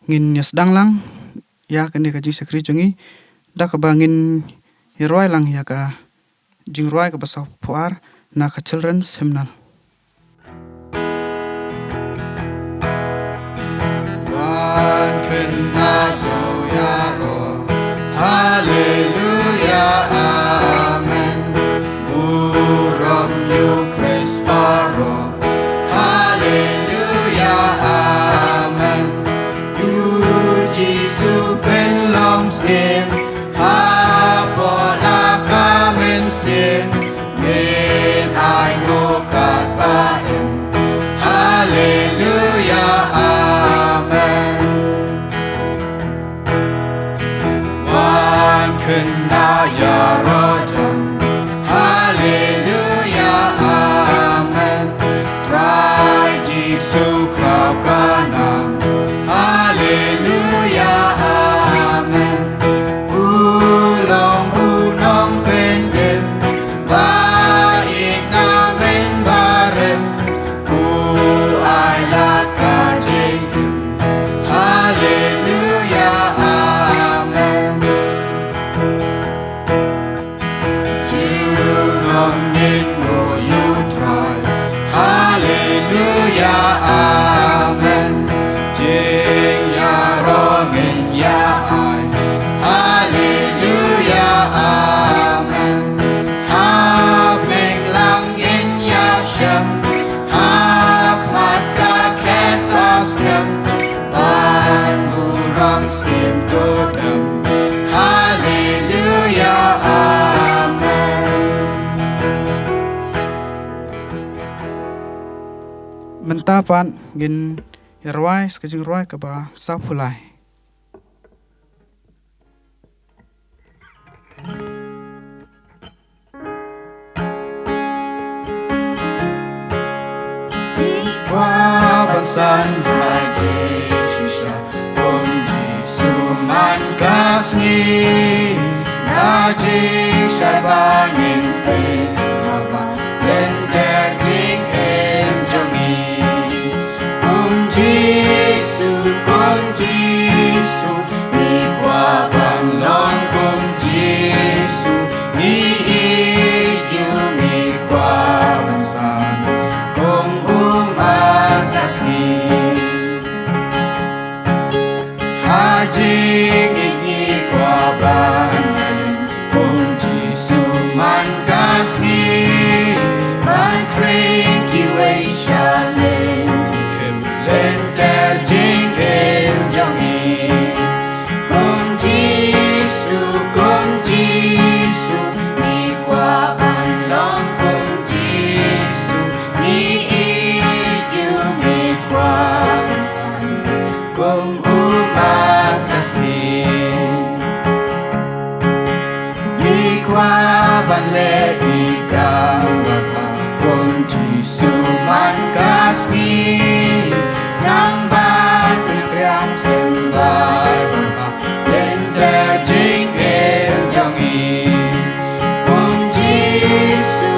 ngin ya sedang lang ya kene ka jing sakri jongi da ka bangin hiroi lang ya ka jing roi ka basa puar na ka children's hymnal. Wan kenado ya ro hallelujah amen buram yu krisparo hallelujah amen Jisu pen long stem hapola kamen sin men ai ngô cát ba em hallelujah amen wan kena ya rojam hallelujah amen try Jisu krau kanam hallelujah amen ulong unong penden baik namen barem ku ai lakajing hallelujah amen Jurom nin mo you try hallelujah amen Jing ya rongin ya ai hallelujah amen hab ning lang in ya shem hab mat ka ket paskem ban muram skim todem hallelujah amen mentapan gin Yarwai sekejing ruai ke ba sapulai. Wabansan haji shisha Jisu man kasni Najing syai bangin pe Kaba lender jing em jongi Jisu, ni kwa ban long kung Jisu, ni iyu ni kwa ban san, kung umatas ni. Hajing ni kwa ban galing, kung Jisu man kasni, ban kring kiway siya len, kim len terjing em jongi. Kung Jisu, ni kwa ban long kung Jisu, ni iyu ni kwa ban san, kung umatas ni. Ni kwa ban le ikang waka, kung Jisu man kasni, nang ban pinagriang sembay baka, lenter jing em jongi. Kung Jisu,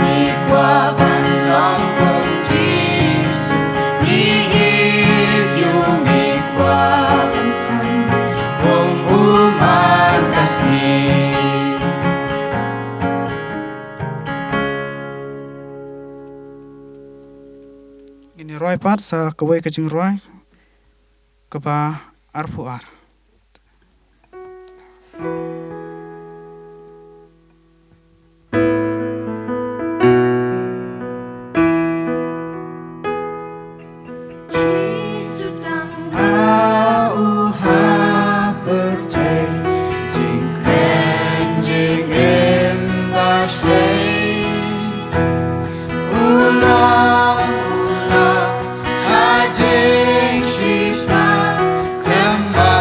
ni kwa ban long kung Jisu, ni iyu ni kwa ban san, kung umatas ni. Ini roi pat sa kawai kajing roi kaba arpuar. Jisu tang auha percay jing kren jing em baslay ulang hajing shifa kemba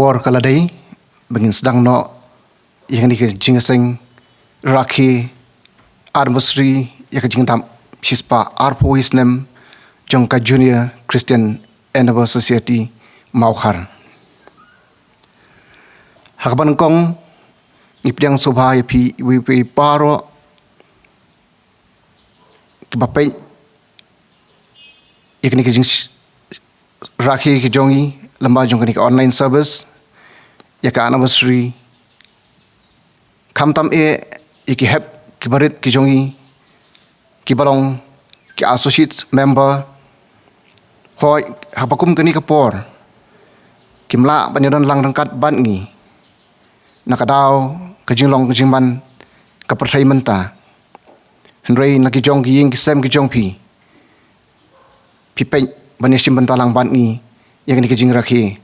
KHUBOR kaladai bengin sedang no yang ni ke jingaseng rakhi anniversary yang ke jingtam shispa arpo SNEM jong ka Junior Christian Endeavour Society Mawkhar hakban kong nipdiang sobha yapi wipi paro kibapai yang ni ke jing rakhi ke jongi lamba jong ka online service ya ka anniversary kamtam iki hep kibarit ki jongi ki balong ki associate member hoi hapakum kani kapor kimla banyadan lang rangkat ban ngi nakadaw kajinglong kajingman kapertai menta henrei naki jong ki ying ki sem ki jong pi pen banyasim benta lang ban ngi yang ni kajing rakhi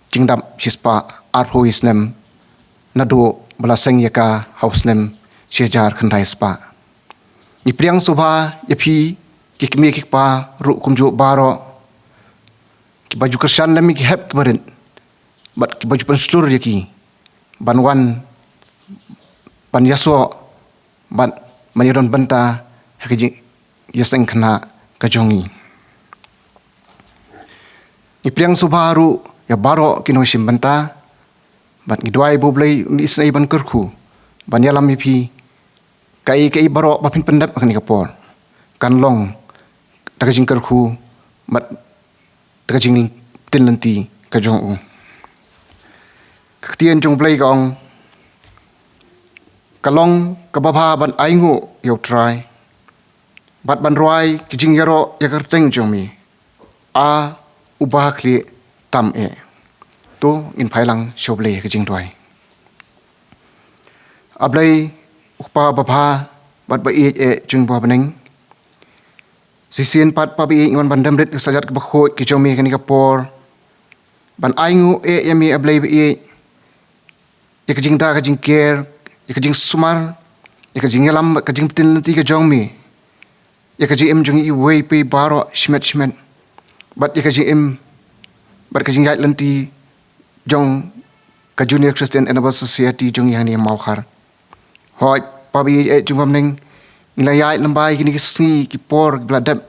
jingdam shispa arpo SNEM nado balaseng yaka SNEM syajar khandai spa ni priang sobha yapi kikmi kikpa ru kumju baro ki baju kersan lami ki hep kemarin bat ki baju penslur yaki banwan ban yaso ban manyaron benta hakiji yaseng khana kajongi ni priang sobha ru ya baro kino sim benta bat ngidwai BLEI ni snai ban kerku ban yalam pi kai baro bapin pendap kan kapor kan long takajing kerku mat takajing tinlanti ka jong KTIEN jong BLEI kaong kalong kababha ban aingu yo try bat ban roi kijing yaro yakarteng jomi a ubah kli tam tu in phailang shoblei kijing doi ablei ukpa babha bat ba jung ba beneng sisien pat pa bi ngon ban damrit sajat ka khoi ki jomi kani ka por ban aingu yami ablei bi ya kijing da kijing care ya kijing sumar ya kijing yalam kijing tin ti ka jongmi ya kijing im jung i wei pe baro shmet bat ya kijing im bat kijing yai lenti jong ka Junior Christian Endeavour Society jong yang ni Mawkhar hoi pabi jung bamning nilayai lambai kini kisni ki por bladap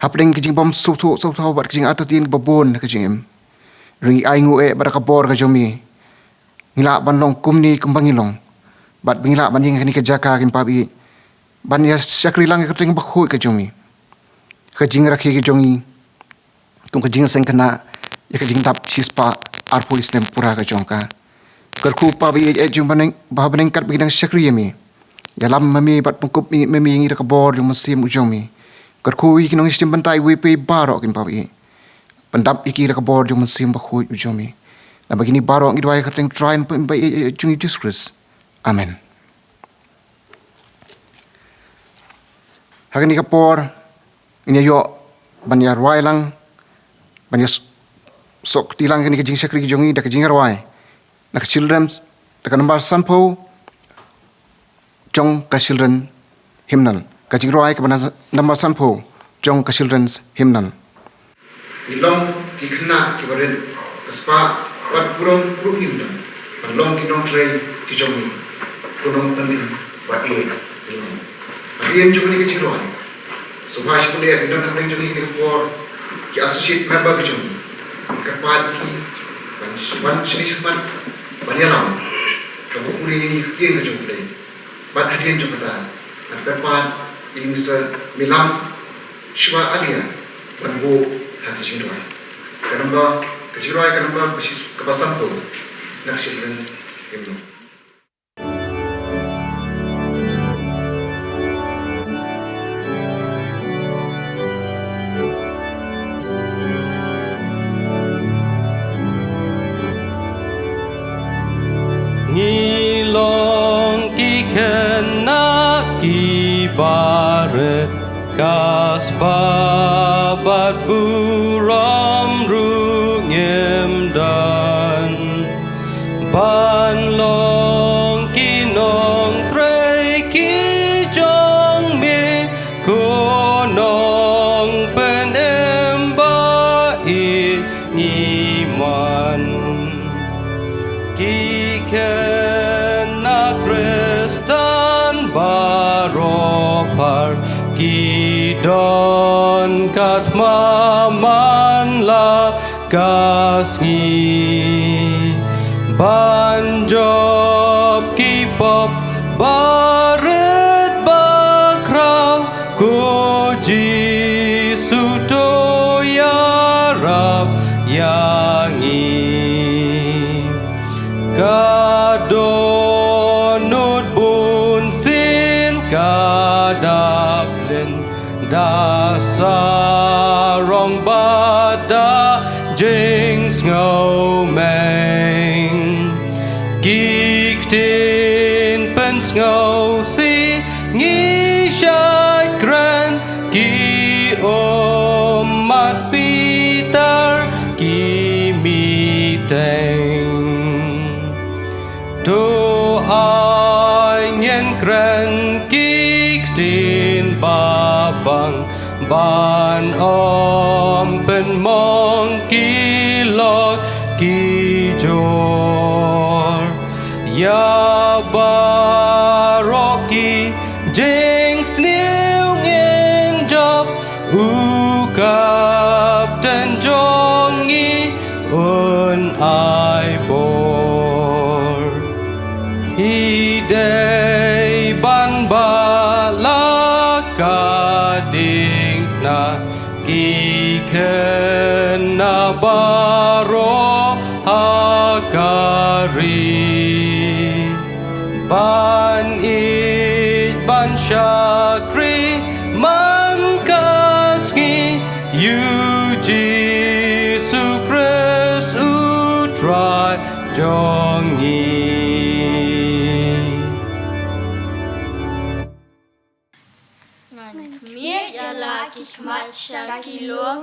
hapdeng kijing bom sutu bat kijing atotin babon kijing im ri aingu baraka bor ka jomi ngila banlong kumni kumbangilong bat bingila baning kini kejaka kin pabi ban ya sakri lang ka ting bakhu ka jomi kijing rakhi ki jongi kum kijing seng kana ya kijing tap shispa arpo SNEM pura ka jongka kerku pabi jung baneng bahabneng kat bidang sakri yami yalam mami bat pungkup mami ngi ka bor yung musim ujomi kerku iki nong sistem bantai WP baro kin pabi pendap iki ka bor yung musim bakhu ujomi na begini baro ngi dwai kerteng try and by jung Jesus amen hagani ka por ini yo banyar wailang banyar sok tilang kini kijing sakri jongi da kijing arwai na children da number sampo jong ka children hymnal kijing arwai ka number sampo jong ka children's hymnal ilong ki khna ki barin kaspa wat purong puru hymnal long ki nong tray ki jongi kunong tanin wa ilong abien jongi ki chiroi subhash pune bidon na jongi ki for ki associate member ki jongi kapan ki ban sini semat banyaram kamu puri ini KTIEN ke jumpa ban hadian jumpa dah kapan ini milam shwa alia ban bu hati jindoi kenapa kejirai kenapa besis kepasan tu nak children hymnal ngilong ki kena ki bare kasbabat buram rungem dan banlong ki nong tre ki jong me konong penemba i ngiman ki don kat maman la kasngi ban job ki pop baret bakrau ko ji suto ya rab yangi kadonut bun sin kadaplen dasarong bada jings ngau meng kiktin pens ngau si ngi shai gran ki omat Peter ki mi teng to ai nyen gran kiktin babang ban pen mong ki lot ki jor ya baroki jeng snew ngin job u kapten jongi un ai bor idei ban bala kading na ki kena baro hakari ban it ban shakri man kaski you Jesus Christ utrai jongi Miet ialah hikmat syaki luang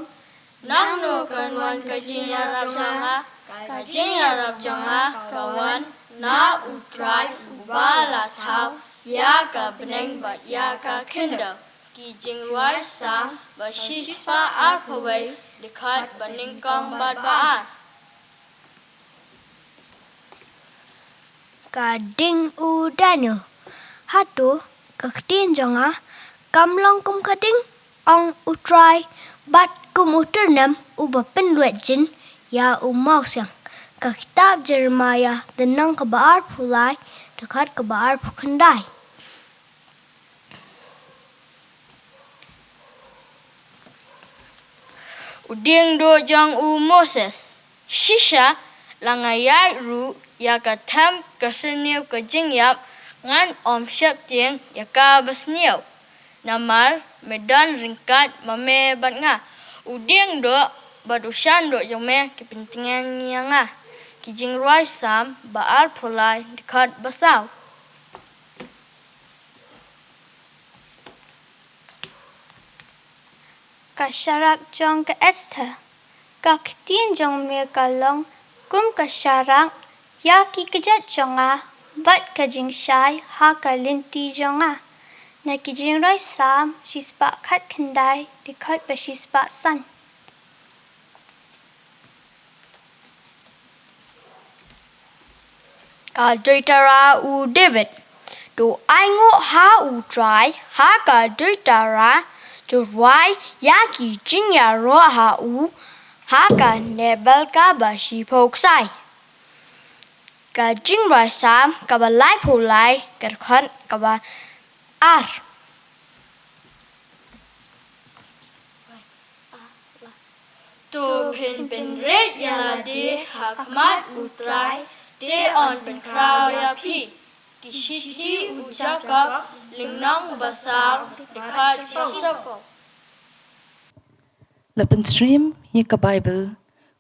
nang no kanwan kajing Arab janga kajing Arab janga kawan na utrai ubala thau ya ka beneng bat ya ka kenda ki jing ruai sang ba shispa ar phawai dekat baning kong bat baan Kading u Daniel hatu kaktin jonga kamlong kum kading ong utrai bat kum uternam uba penduet jin ya umau siang ka kitab Jeremiah denang kebaar pulai dekat kebaar pukendai uding do jang u Moses shisha langayai ru ya ka tham ka seniau ka jingyap ngan om syap tieng ya ka basniau namar medan ringkat mame bat nga uding do bat usan do jome kepentingan nga kijing ruai sam baal pulai dekat basau kasyarak jong ke Esther kaktin jong me kalong kum kasyarak ya ki kejat jonga bat kajing syai ha kalinti jonga na kijing rai sam shispa khat kendai dekat bashispa san ka doitara u David do aingo ha u trai ha ka doitara to ruai ya ki jingya ro ha u ha ka nebel ka ba shi phoksai ka jing rai sam ka ba lai pholai ka khan ka ba ar to pin red ya de hakmat utrai de on pen kraw ya phi ki shiti ujaka lingnong basar dekat pasapo Lapan stream ye ka Bible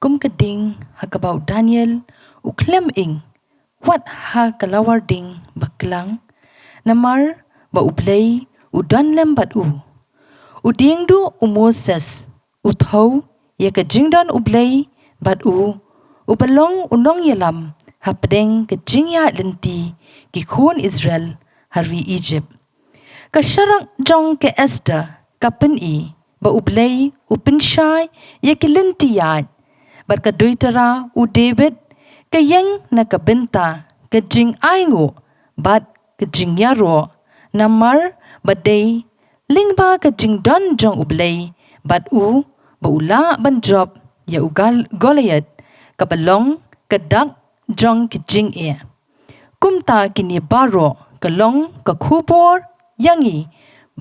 kum ka ding ha ka bau Daniel u klem ing wat ha ka lawar ding baklang namar ba u BLEI u danlem bat u ding du u Moses u thau ye ka jingdan u BLEI bat u palong u nong yalam ha pedeng ka jingya lenti ki khun Israel hari Egypt ka syarak jong ke Esther ka pen i ba u BLEI u pensyai ye ki lenti yat bat ka doitara u David ka yang na ka BYNTA ka jing aingo bat ka jing yaro namar badai lingba ka jingdon jong ublei bat u ba ula ban job ya ugal Goliath ka balong ka dak jong ki jing e kumta kini baro ka long ka KHUBOR yangi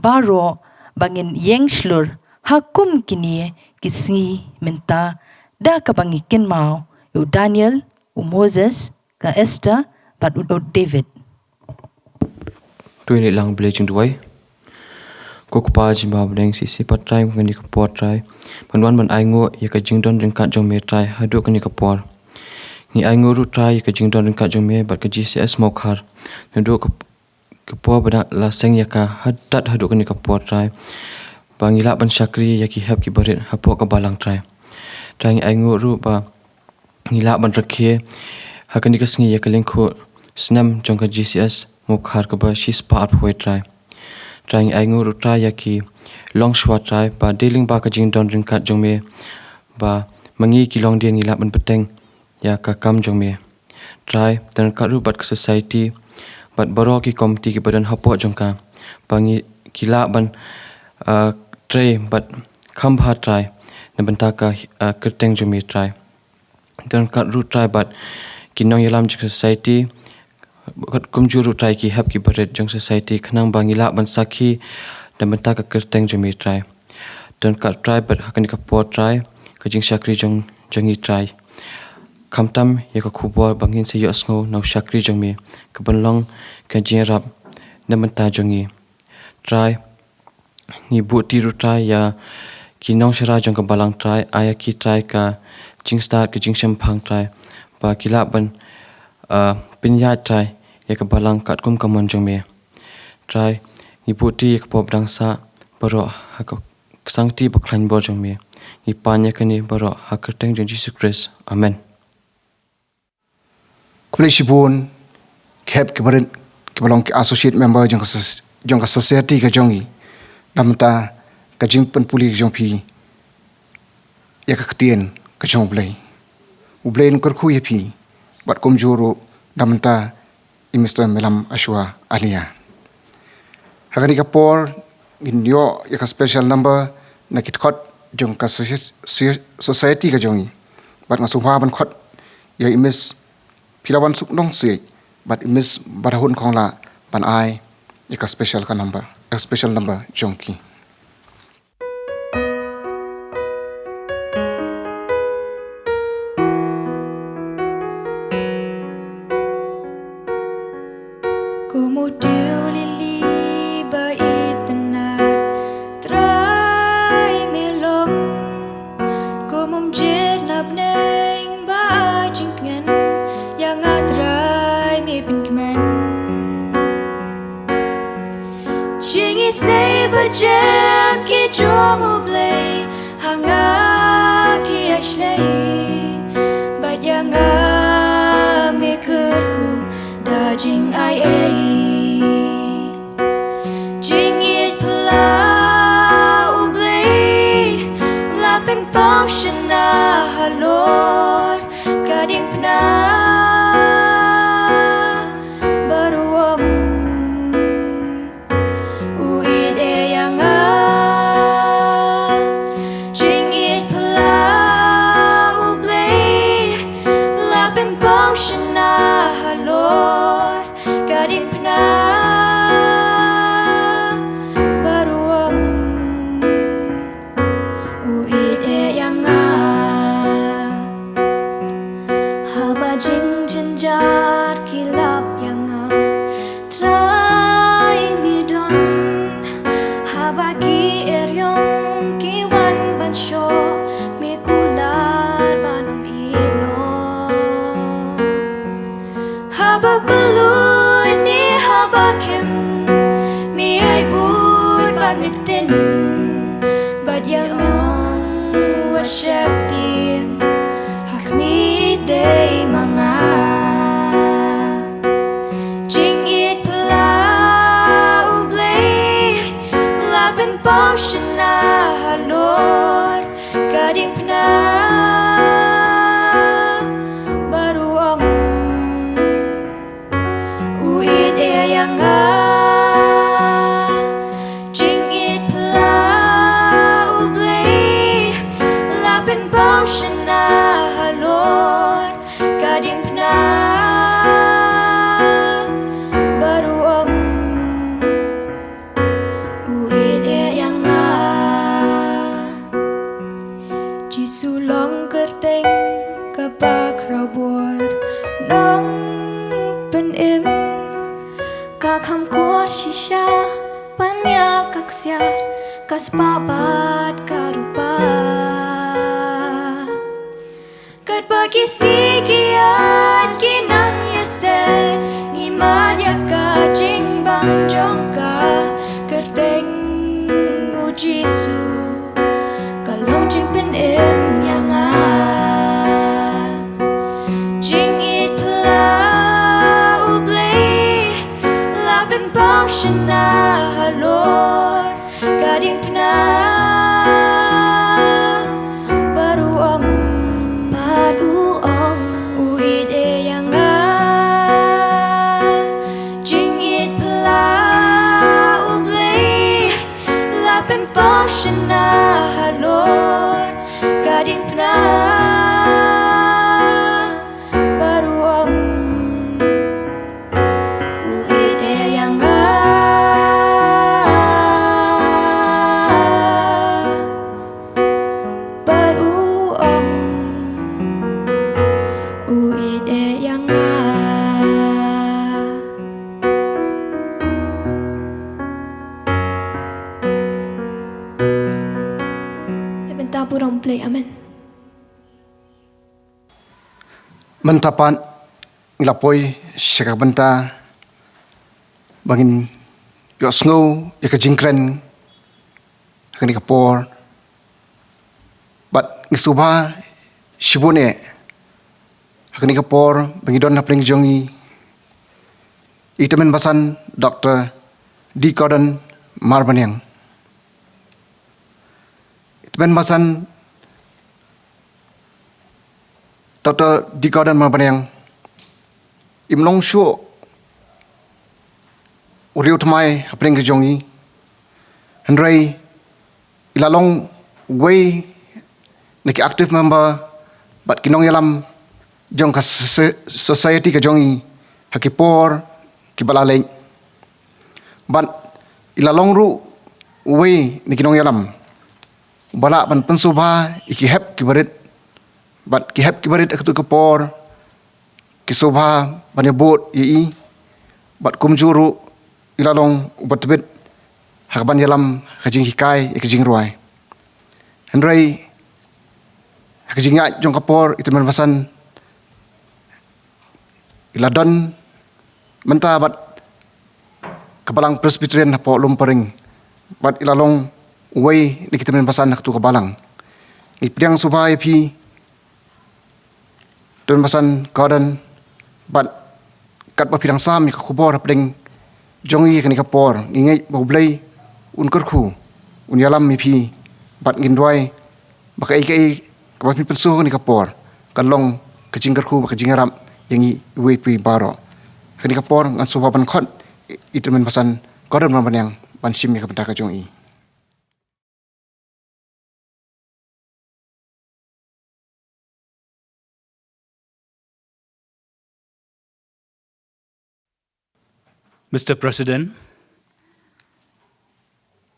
baro bangin yeng shlur hakum kini kisngi menta da ka bangikin mau u Daniel u Moses ka Esther bat u David tu ini lang BLEI jing duai ko pa jimba bdeng si patrai ngani ka potrai panwan ban aingo ya ka jingdon ring ka jong me trai hadu kani ka por ni aingo ru trai ka jingdon ring ka jong me bat ka J.C.E.S Mawkhar hadu ka por bada la seng ya ka hadat hadu kani ka potrai bangila ban syakri ya ki hab ki barit hapo ka balang trai trai aingo ru ba ngila ban rakhe hakani ka sngi ya ka LYNGKHUH SNEM jong ka J.C.E.S Mawkhar ka ba shis pa ap hoi trai trai aingo ru trai ya ki long shwa trai ba dealing ba ka jingdon ring ka jong me ba mangi ki long dia ngila ban peteng ya ka kam jong me trai dan ka ru bat ka society bat baro ki komiti ki badan hapo jong ka bangi kila ban trai bat khambha trai na banta ka kerteng jong me trai dan ka ru trai bat kinong yalam jik society kumjuru trai ki hap ki baret jong society khanang bangila ban sakhi dan benta ka kerteng jong me trai dan ka trai bat hakani ka po trai ka jing shakri jong jongi trai kamtam ya ka KHUBOR bangin se yo sngo nau shakri jong me ka banlong ka jinrap dan benta jongi trai ni bu ti ru trai ya kinong shara jong ka balang trai aya ki trai ka jing start ka jing shampang trai ba kila ban pinya trai ya ka balang kat kum kamon jong me trai ni puti ka pop dangsa baro ha ka sangti bakhlain bo jong me ni panya kani baro ha kerteng jong JISUS amen Kublai shibun kep ke barin ke balong ke associate member jong ka society ka jongi namta ka jing pen puli jong pi ya ka KTIEN ka jong BLEI ublei nu kerkhu ye pi bat kom juru namta Mr. Melam Ashwa Alia. Hakani ka por in yo ya ka special number na kit KHOT jong ka society ka jongi bat ngasumha ban KHOT ya imis pilawan suk nong se bat imis barahun khong la ban ai ya ka special number jongki Como deu lili bait tenar trai melom como mjer na bneng ba jingken yang atrai me pinkman Jingis nei ba jam ki jong ublei hanga ki ashlei ba yang me kerku da jing ai ai jing it pla ublei la pen pong shana halor kading pna baruam uit e yang jing it pla ublei la pen pong shana halor kading pna baruam uit e yang haba jing jenjar kilap yang trai midon haba ki eryong ki wan ban sho mi kular banum ino haba kalui ni haba kem mi ai bud ban mipten bad yang worship tim hak mi day manga jing it pla ublei lapen pong shana halor kading pna baruang uit e yang jing it siat kas pabat karupa kat bagi sikiat kinang yeste ngimad yaka jing bang jongka kerteng ujisu kalong jing pen yang jing it pla ublei labin bang shana halor gading pna baru ong uit yang jing it pla ublei labin bang shana halor gading pna baru ong uit yang baru ong uit yang BYNTA burong BLEI. Amen. Mentapan ngilapoi syaka benta bangin yo snow ya kejingkren kani kapor bat ngisubha shibone kani kapor bangidon na pring jongi itamen basan Dr. T.Bn Marbaniang itamen basan Dr. T.Bn Marbaniang imlong shu uriu tmai apring kejongi hendrai ilalong way neki active member bat kinong yalam jong ka society kejongi hakipor ki balaleng ban ilalong ru way neki kinong yalam bala ban pensubha iki hep ki barit bat ki hep ki barit aktu kapor ki sobha banyabot yi bat kumjuru ilalong ubat tebet hakban yalam kajing hikai kajing ruai hendrai kajing ya jong kapor itu menpasan iladon menta bat kebalang presbyterian hapo lumpering bat ilalong way di kita menpasan haktu kebalang ipiang subha pi dan pasan kadan bat kat bapidang sam KHUBOR pedeng jongi kani kapor ngingai BLEI unkerku unyalam mipi bat ngindwai baka ikai kabapin pensuh kani kapor kalong kejingkerku baka jingaram yangi WP baro kani kapor ngan subaban KHOT itu men pasan kadan Marbaniang ban sim ka benta ka jongi. Mr. President,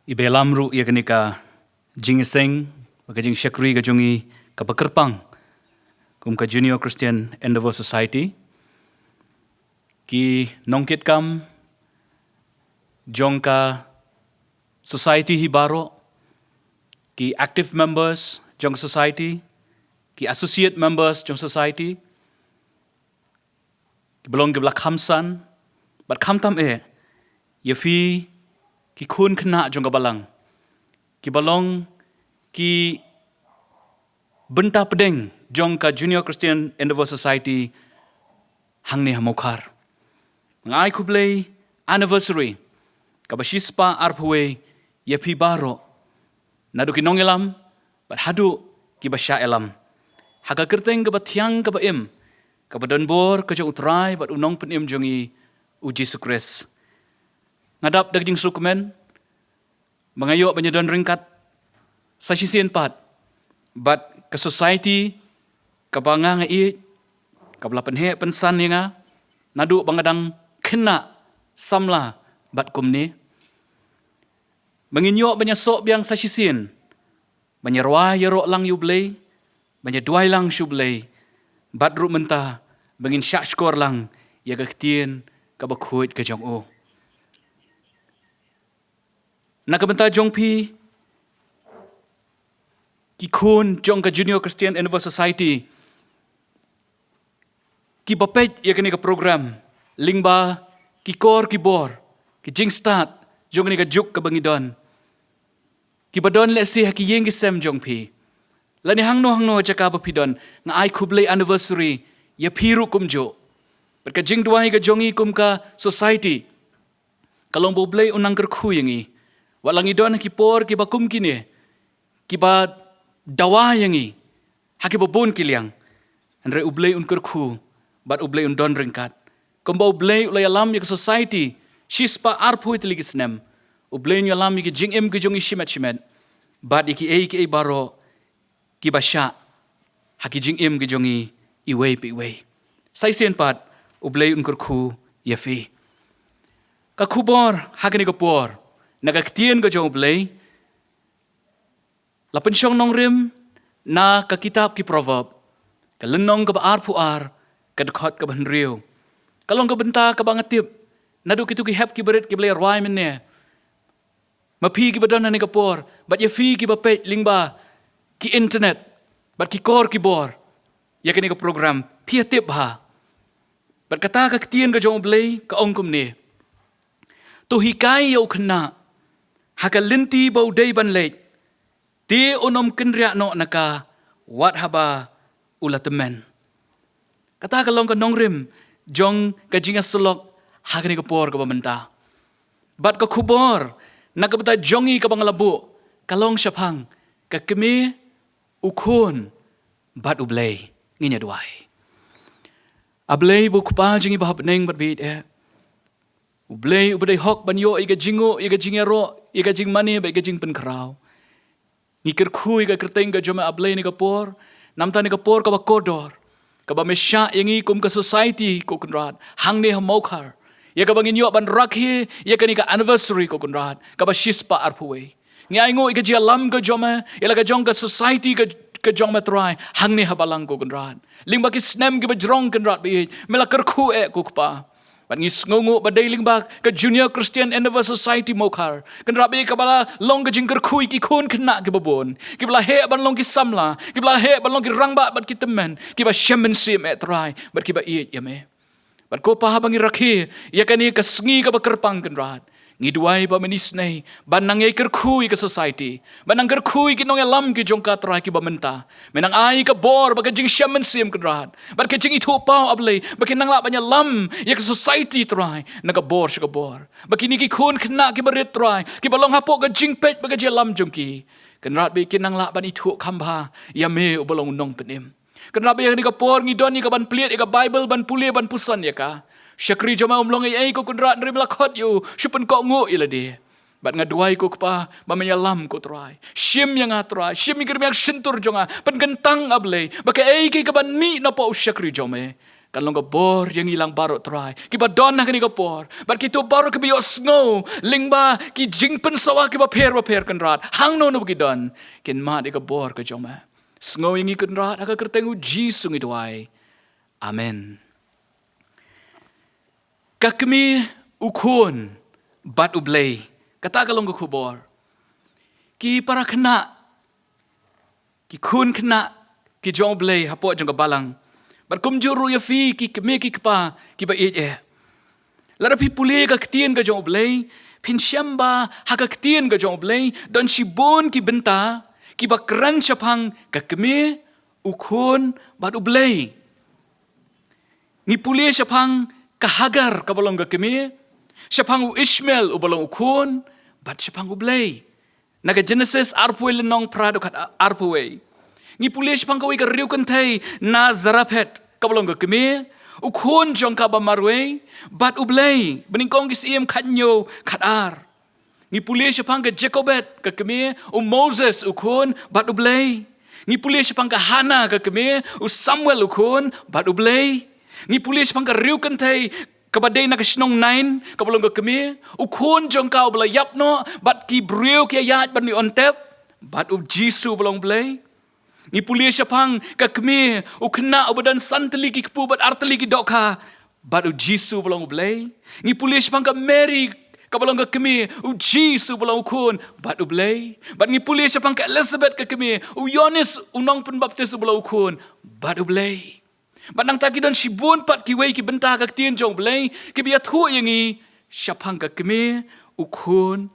ibelam ru ia kenika JINGIASENG bagi jing syakri ka jungi ka pekerpang kum ka Junior Christian ENDEAVOUR Society ki nongkit kam jong ka society hi baro ki active members jong society ki associate members jong society ki belong ke belak khamsan bat khamtam yafi ki khun khna jong ka balang ki balong ki BYNTA pedeng jong ka Junior Christian ENDEAVOUR Society hangni Mawkhar ngai KHUBLEI anniversary ka bashispa arpwe yafi baro nadu ki nongelam bat hadu ki basya elam haka kerteng ka bathiang ka baim ka badanbor ka jong utrai bat unong penim jongi J.C.E.S. ngadap daging sukumen mengayo banyadon ringkat sasisian pat bat ke society ka banga ngai ka belapan he pensan nga nadu bangadang kena samla bat kumni menginyo banyasok biang sasisian banyarwa yaro lang yu BLEI banyaduai lang syu BLEI bat ru menta bangin SHAH lang ya KTIEN ka KHUBOR ka JONG. nak benta jong pi ki khun jong ka Junior Christian Endeavour Society ki bapet ya kini ka program lingba ki kor ki bor ki jing start jong ni ka juk ka bangidon ki badon le si ha ki yeng ki sem jong pi lani hangno jaka bapidon nga ai KHUBOR anniversary ya piru kum jo berka jing duai ka jongi kum ka society kalong bo BLEI unang kerkhu yangi walangi don ki por ki bakum kini ki ba dawa yangi haki babon kiliang andre BLEI un kerkhu bat BLEI un don ringkat kombo BLEI ulay alam yak society shispa arpu itli ki SNEM BLEI nyu alam ki jing em ki jongi shimet bat iki e baro ki basha haki jing em ki jongi iwei pi wei sai sen pat BLEI un kerkhu yafi ka KHUBOR haki ni ka por nagaktian ka jong BLEI lapan syong nong rim na ka kitab ki proverb ka lenong ka baar puar ka dekot ka banriu kalong ka benta ka bangatip nadu kitu ki hep ki berit ki BLEI rwai menne mapi ki badan ni ka por bat ya fi ki bapet lingba ki internet bat ki kor ki bor ya kini ka program pia tip ha bat kata ka KTIEN ka jong BLEI ka ongkum ni tu hikai yau kena haka linti bau day ban late ti onom kenria no naka wat haba ulatemen kata kalong ka nongrim jong ka jinga selok haka ni ka por ka bamenta bat ka KHUBOR naka bata jongi ka bangalabu kalong syapang ka kemi ukun bat BLEI nginya duai BLEI bu kupa jingi bahap neng bat bit BLEI ubadai hok banyo iga jingo iga jingero iga jing mani ba iga jing penkrau ni kerkhu iga kerteng ga joma BLEI ni kapor namta ni kapor ka ba kodor ka ba mesha yangi kum ka society ko kunrat hang ne Mawkhar ya ka bangin yo ban rakhi ya ka ni ka anniversary ko kunrat ka ba shispa arpuwe ngi aingo iga ji alam ga joma ila ga jong ka society ka jong metrai hang ne balang ko kunrat lingba ki SNEM ki ba jrong kunrat bi mela kerkhu ko kpa Bat ngis ngongo badai lingbak ke Junior Christian Endeavour Society Mawkhar. Kan rabi ka bala long ke jingker kui ki kun kena ke babon. Ki bala he ban long ki samla. Ki bala he ban long ki rangba bat ki temen. Ki ba shemen sim et try. Bat ki ba iet yame. Bat ko pa bangi rakhi ya kani ka sngi ka ba kerpang kan rat. Ngi duai ba menisnei ban nang ei kerkhui ka society. Ban nang kerkhui ki nong alam ki jong ka try ki ba menta. Menang ai ka bor ba ka jing shemen sim kan rat. Bat ka jing itu pau ablei. Ba ki nang la banya lam ya ka society try. Na ka bor ka bor. Ba ki ni ki kun kena ki ba ret try. Ki ba long hapok ka jing pet ba ka je lam jong ki. Kan rat bi ki nang la ban itu kamba ya me ubolong nong penim. Kan rat bi ni ka por ngi don ni ka ban pliet ka Bible ban pulia ban pusan ya ka. Syakri jama umlong ai ko kunrat nrim lakot yu syupen ko ngo iladi bat ngaduai ko kpa mamanyalam ko try shim yang atrai shim ikir mek sentur jonga penkentang ablei baka ai ki kaban mi na po syakri jome kan long bor yang ilang baro try ki ba don na kani ko por bat ki to baro ki biyo sngo lingba ki jingpen sawa ki ba per kan rat hang no no ki don kin ma de ko bor ko jome sngo yang ikun rat aka kertengu jisu ngiduai amen kakmi ukun bat BLEI kata kalong ko KHUBOR ki para kena ki kun kena ki jong BLEI hapo jong balang bat kum juru ya fi ki kemi ki kpa ki ba lara pi puli ka KTIEN ka jong BLEI pin syamba ha ka KTIEN ka jong BLEI don si bon ki benta ki ba kran syapang ka kemi ukun bat BLEI ni puli syapang kahagar kabalong ka kemi syapang Ishmael ubalong ukun bat syapang BLEI naga Genesis arpuwe lenong prado kat arpuwe ngi puli syapang kawi ka riu kentai na zarapet kabalong ka kemi ukun jong ka ba marwe bat BLEI beningkong ki siem khanyo khatar ngi puli syapang ka Jacobet ka kemi Moses ukun bat BLEI ngi puli syapang ka Hana ka kemi Samuel ukun bat BLEI ni pulis pangka riu kentai kabadai na kasnong 9 kabalong ka kemi ukun jong ka bala yapno bat ki briu ki ayat ban ni ontep bat jisu balong BLEI ni pulis syapang ka kemi ukna obadan santeli ki kepu bat arteli ki dokha bat jisu balong BLEI ni pulis pangka Mary Kabalong ka kami, Jesus balang ukun, bat ublay. Bat ngipuli siapang ka Elizabeth ka kami, Yohanes unang penbaptis balang ukun, bat ublay. Bat nang taki dan sibun pat kiway ki benta ka tien jong blay, ki biya thu yangi, siapang ka kami, ukun,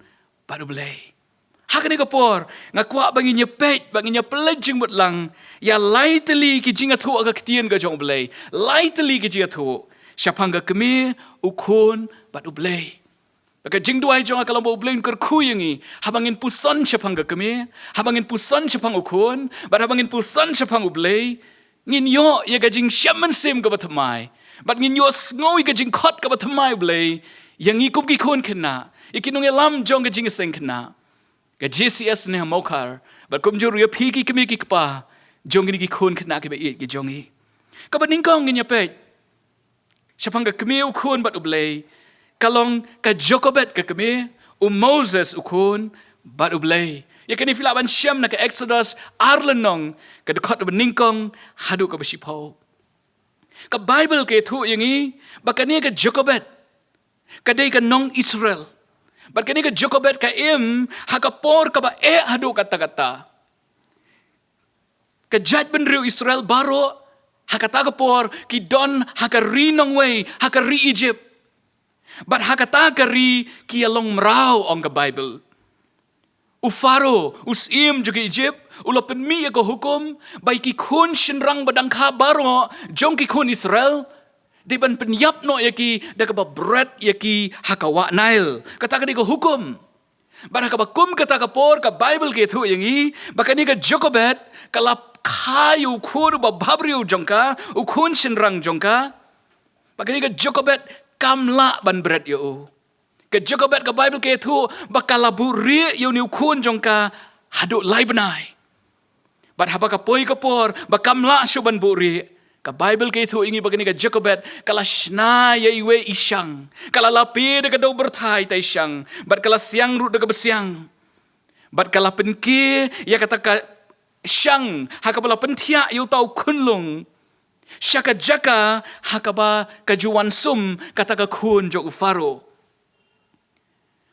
bat ublay. Hakani kapor, ngakwa bangi nyepet, bangi nyepelejeng bet lang, ya lightly ki jingat hu aga ketien ga jong blay, lightly ki jingat hu, siapang ga kemi, ukun, bat ublay. Baka jing duai jong akalang ba ublay ker kuyengi, habangin puson siapang ga kemi, habangin puson siapang ukun, bat habangin puson siapang ublay, ngin yo ya ga jing siaman sim ga batamai, bat ngin yo sngoy ga jing KHOT ga batamai ublay, yang ikup ki kun kena, ikinung elam jong ga jingiaseng kena. Ka J.C.E.S ne Mawkhar, bat kumjur ya piki kami ki kpa, jong ni ki kun kena ke bait ki jongi. Ka bat ningkong nginya pet. Siapang ka kami ukun bat ublay, kalong ka Jokobet ka kami, Moses ukun bat ublay. Ya kani filaban syam na ka Exodus arlenong ka dekat bat ningkong hadu ka basipaw. Ka Bible ke tu yangi, bakani ka Jokobet, kadai ka nong Israel. Bat kani ka Jokobet ka hakapor ka ba hadu kata-kata. Ka judgment riu Israel baro hakata kapor ki don hakarinong way hakari Egypt. Bat hakata kari ki along mrao ong ka Bible. Ufaro usim juga Egypt ulapen mi ko hukum bai ki kun shinrang badang ka baro jong ki kun Israel. Di ban penyap no yaki da ka bread yaki hakawa Nile. Kata ka di ko hukum. Bara ka kum kata ka por ka Bible ke tu yangi bakani ka Jokobet kalap kayu kur ba babriu jongka ukun shinrang jongka. Bakani ka Jokobet kamla ban bread yo. Ka Jokobet ka Bible ke tu bakalaburi yo ni ukun jongka hadu lai benai. Bat haba ka poi ka por bakamla syo ban buri. Ka Bible ke itu ingi bagani ka Jokobet kala shna ya iwe isyang kala lapi de ka do bertai tai syang bat kala siang ru de ka besiang bat kala penki ya kata ka syang hakapala pentia yu tau kunlung syaka jaka hakaba ka juwan sum kata ka kun jo ufaro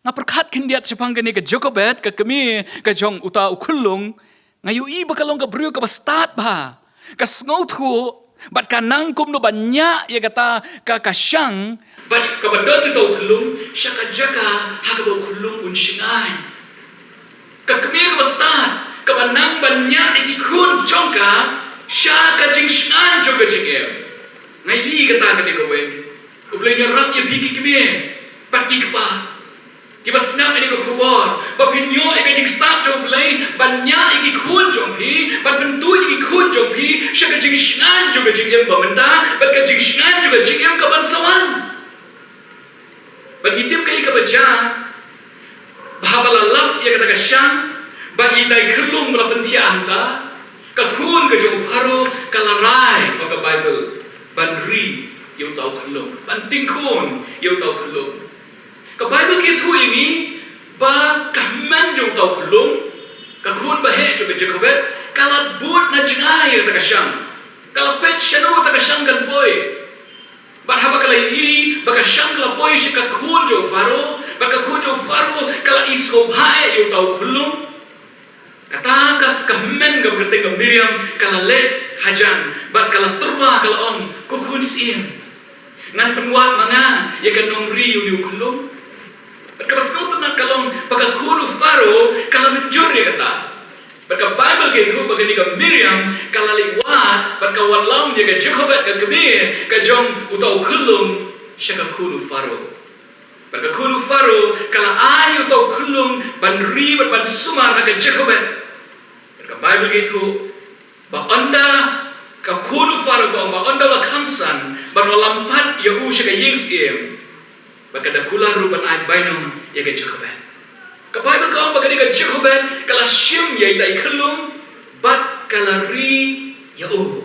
ngaperkat kendiat sepang gani ka Jokobet ka kemi ka jong uta ukulung ngayu i bakalong ka brio ka bastat ba ka sngotu bat kanang kum no banyak ya kata ka kasyang bat ka badon ito kulung siya ka jaka hakabaw kulung unsingan ka kami ka bastan ka banang banyak ikikun jongka siya ka jingsingan jongka jingem ngayi kata ka di kawe ublay nyarap ya bigi kami bat di kapa Kiba snap ini ke KHUBOR, bat pinyo ika jing start jong play, banyak iki kun jong pi, bat pentu iki kun jong pi, syaka jing shingan juga jing em BYNTA, bat ka jing shingan juga jing em ka bansawan. Bat itip ka ika baca, bahabalalap ya kata ka syang, bat itai kelung mula pentia anta, ka kun ka jong paru, ka larai maka Bible, ban ri yau tau kelung, ban tingkun yau tau kelung. Ka Bible ke tu ini ba kahman jong tau kulung ka kun ba he jo Jokobet kala but na jingai ta kasyang kala pet shanu ta kasyang kan boy ba haba kala i ba kasyang la boy shi ka kun jo faro ba ka kun jo faro kala SNGEWBHA yo tau kulung kata ka kahman ga berteng Miriam kala let hajan ba kala turba kala on ku kun sim ngan penwat manga ya kan nong ri yo kulung Kapas kau tenang kalong pakai kuru faro kalau menjur ya kata. Pakai Bible ke itu pakai ni ke Miriam kalau lewat pakai WALLAM ya ke Jokobet ke kebir ke jong utau kulung syaka kuru faro. Pakai kuru faro kalau ayu utau kulung ban ribet ban sumar ke Jokobet. Pakai Bible ke itu ba anda ke kuru faro ke ba anda la kamsan ban lampat ya syaka yingsiem. Baka dakulan ruban ay bainong ya ke Jokobet. Ka Bible ka baka ni ka Jokobet kala shim ya itai kelung bat kala ri ya o.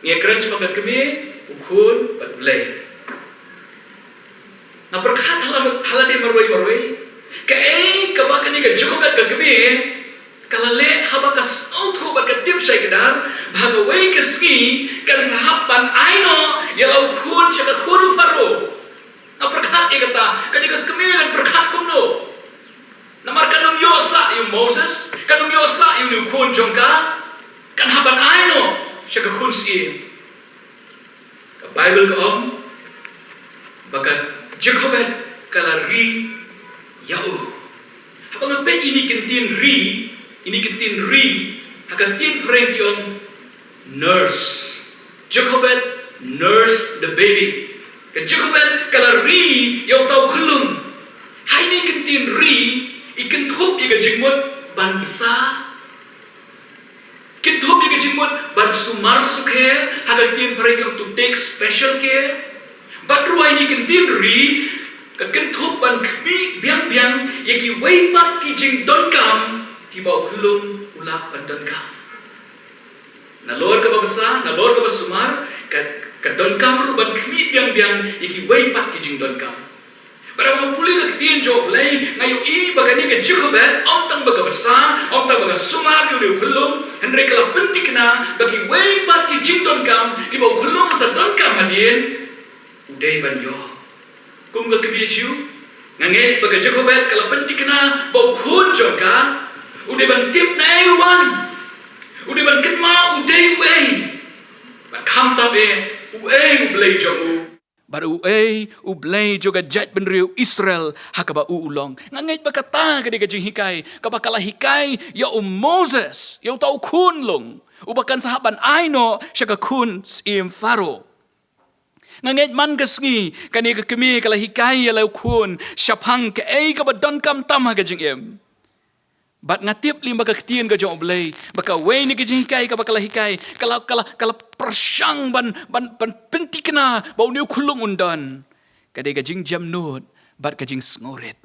Ni crunch baka kemi ukun bat blei. Na perkat halade marwai ka ka baka ni ka Jokobet ka kemi kala le habaka auto baka dip sai kedar baga wei ke ski kan sahaban aino ya lau kun syaka kuru faro. Na perkat ia kata, ketika kemiran perkat kumno. Namar kanum yosa yu Moses, kanum yosa yu kun jongka, kan haban aino syaka kun si. Ka Bible ka om, bakat Jacobet kalari yau. Habang apet ini kentin ri, hakatin perengki on nurse. Jacobet nurse the baby. Ka Jacobet kalari yau tau kulung. Hai ni kentin ri, ikan thup ikan jengmut ban besar. Ikan thup ikan jengmut ban sumar sukher, hakatin perengki to take special care. But ruai ni kentin ri, ka kentup ban kbi biang yaki weipat ki jing donkam ki bau kulung ulak ban donkam. Nalor ka babasa, nalor ka basumar, ka donkam ru ban kbi biang yaki weipat ki jing donkam. Pada mampuli ka tien job lay ngayo I bagani ka Jacobet om tang baga basa, om tang baga sumar yu kulung, henry kala pentik na bagi weipat ki jing donkam ki bau kulung sa donkam hadin. Uday ban yo. Kum ga kebi jiu ngange baga Jacobet kala pentik na bau kun jongka uday ban tip na ewan uday ban kenma uday uay ban kam tabe uay ublay jongu baru uay ublay juga jat ben riu Israel hakaba ulong ngange bakata ka diga jing hikai ka bakala hikai ya Moses ya tau kun long ubakan sahaban aino syaka kun sim faro nganget man kasngi kani ka kemi kala hikai ya lau kun shaphang ka ei ka badon kam tam ha gajing em bat ngatip lim baka ktien ka jong blei baka wei ni gajing hikai ka bakala hikai kala persyang ban pentikna bau niu kulung undan kade gajing jam nut bat gajing sngoret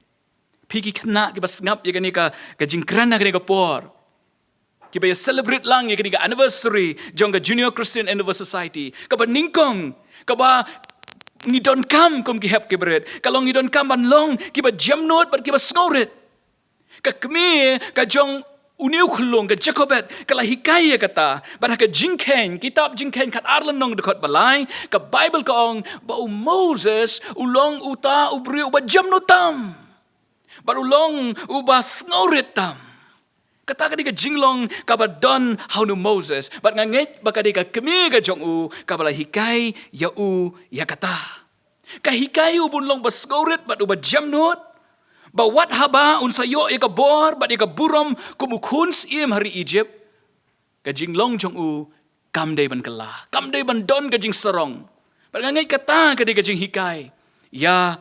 pigi kena ki bas ngap ya kani ka gajing krana kani ka por ki ba celebrate lang ya kani ka anniversary jong ka Junior Christian Endeavour Society ka ba ningkong kaba ni don kam kom ki hep ki beret kalau ni don kam ban long ki ba jam not bat ki ba snoret ka kmi ka jong uniu khulung ka Jacobet kala hikaya kata ban ka jingken kitab jingken kat arlan nong dekot balai ka Bible ka ong ba Moses ulong uta ubri uba jam notam ba ulong uba snoret tam kata ka di ka jinglong ka ba don how no Moses but nganget baka di ka kemi ka jong u ka bala hikai ya u ya kata ka hikai u bunlong ba skoret but u ba jamnot ba wat haba un sayo ya ka bor but ya ka burom kumukun sim hari Egypt ka jinglong jong u kam day ban kala kam day ban don ka jing sarong but nganget kata ka di ka jing hikai ya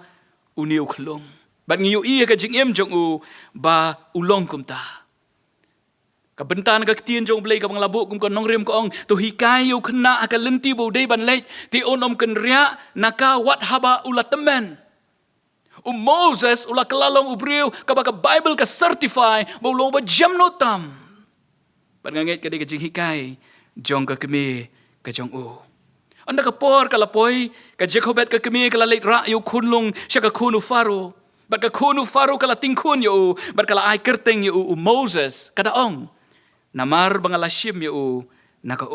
uniu khlong but ngiu iya ka jing em jong u ba ulong kumta kabentan ka ktien jong blei ka bang labu kum kon nongrem ko ong to hikai yu khna aka lenti bo dei ban lech ti onom ken ria naka wat haba ulatemen Moses ula kelalong ubriu ka baka Bible ka certify bo lo ba jam notam ban nganget ka de ka jing hikai jong ka kemi ka jong u anda ka por ka lapoi ka Jacobet ka kemi ka leit ra yu kunlung syaka kunu faro bat ka kunu faro kala tingkun yu bat kala ai kerteng yu Moses kada ong namar bangalashim yu naka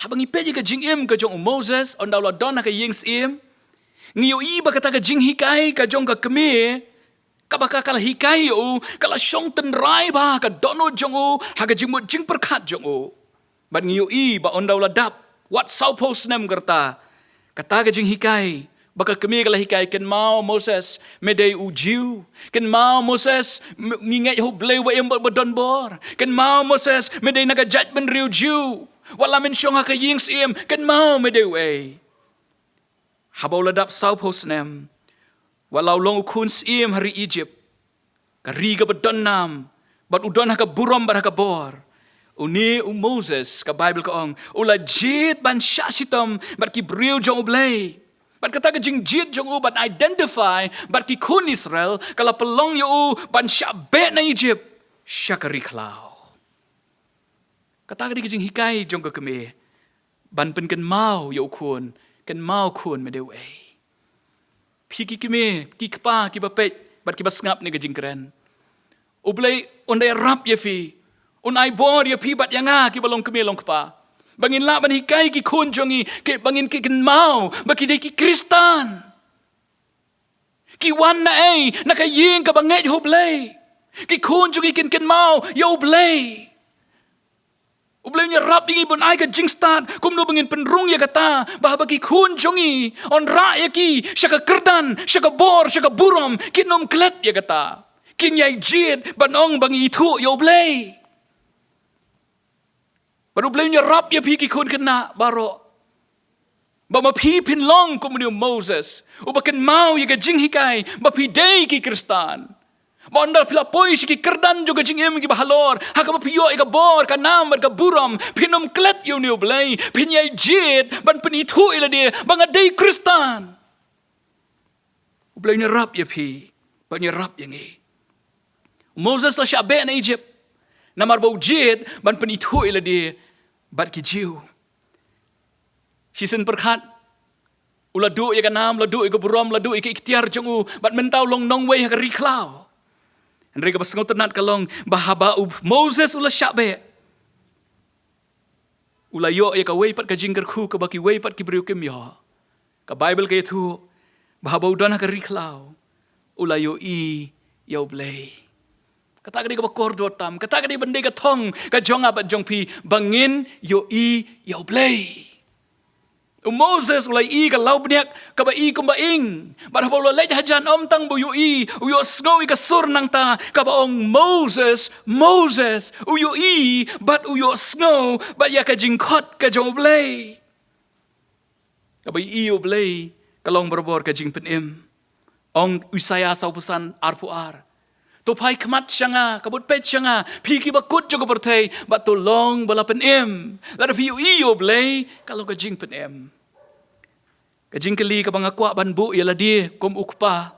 habang ipeji ka jingim ka jong Moses on daula don ka yings im ngiyo iba kata ka jing hikai ka jong ka kemi ka baka kala hikai yu kala syong tenrai ba ka dono jong u ha ka jingmut jing perkat jong u bat ngiyo iba on daula dap what supposed nem kerta kata ka jing hikai baka kemi kala hikai ken mau Moses medei ujiu ken mau Moses nginget ho blei wa em bodon bor ken mau Moses medei naga jat ben riu jiu wala men syong ka yings em ken mau medei we habau ladap sau posnem walau long kun sim hari Egypt ka riga bodon nam bat udon ha ka burom bar ha ka bor uni Moses ka Bible ka ong ula jit ban shasitam bat ki briu jong blei bat kata ka jing jit jong u bat identify bat ki kun Israel kala pelong yu ban syabe na Egypt syakari klau kata ka di jing hikai jong ka kemi ban pen ken mau yu kun ken mau kun me dewe pi ki kemi ki kpa ki bapet bat ki basngap ni ka jing keren ublei ondai rap ye fi unai bor ye pi bat yanga ki balong kemi long kpa Bangin la ban hikai ki khun jongi ke bangin ki ken mau baki dei ki Kristan. Ki wan na ai na ka yeng ka banget ho blei. Ki khun jongi ken mau yo blei. Ublei nya rap ingi bon ai ka jingstat kum no bangin penrung ya kata bah baki khun jongi on ra ya ki shaka kerdan shaka bor shaka buram kinom klet ya kata. Kin yai jit ban ong bangi thu yo blei. Baru beliau rap ya pi ki kun kena baro. Ba pi pin long komunio Moses. Ubaken mau ya ka jing hikai ba pi dei ki Kristan. Ba andal pila poi ki kerdan juga jing em ki bahalor. Haka ba piyo ka bor ka nam ka buram pinom klet yo ni oblei. Pin yai jit ban pin itu ila dia banga dei Kristan. Beliau rap ya pi. Ba rap yang ni. Moses la syabe na Egypt. Namar bau jit ban pin itu ila dia bat ki jiu. Hisen perkhat. Uladu ya kanam, ladu ya buram, ladu ya ikhtiar jongu, bat mentau long nong wei ha ri klau. Andre ka basngot tenat kalong bahaba Moses ula syabe. Ula yo ya ka wei pat ka jingker khu ka baki wei pat ki briu kem yo. Ka Bible ka itu bahaba udan ha ri klau. Ula yo yo blei. Kata kadi ka bakor dotam, kata kadi bende ka thong, ka jong abat jong pi bangin yo blei. Moses ulai ka laubniak ka ba kumba ing. Ba ba lej hajan om tang bu yo uyo snow ka sur nang ta ka ba ong Moses uyo bat uyo snow ba ya ka jingkhot ka jong blei. Ka ba yo blei ka long berbor ka jing penim. Ong Usaya sau pesan arpuar. Topai kemat syanga, kabut pet syanga, piki bakut juga pertai, bat tolong bala penem. Lada piu iyo blei, kalau kajing penem. Kajing keli kabang akuak banbu, ialah dia, kom ukpa.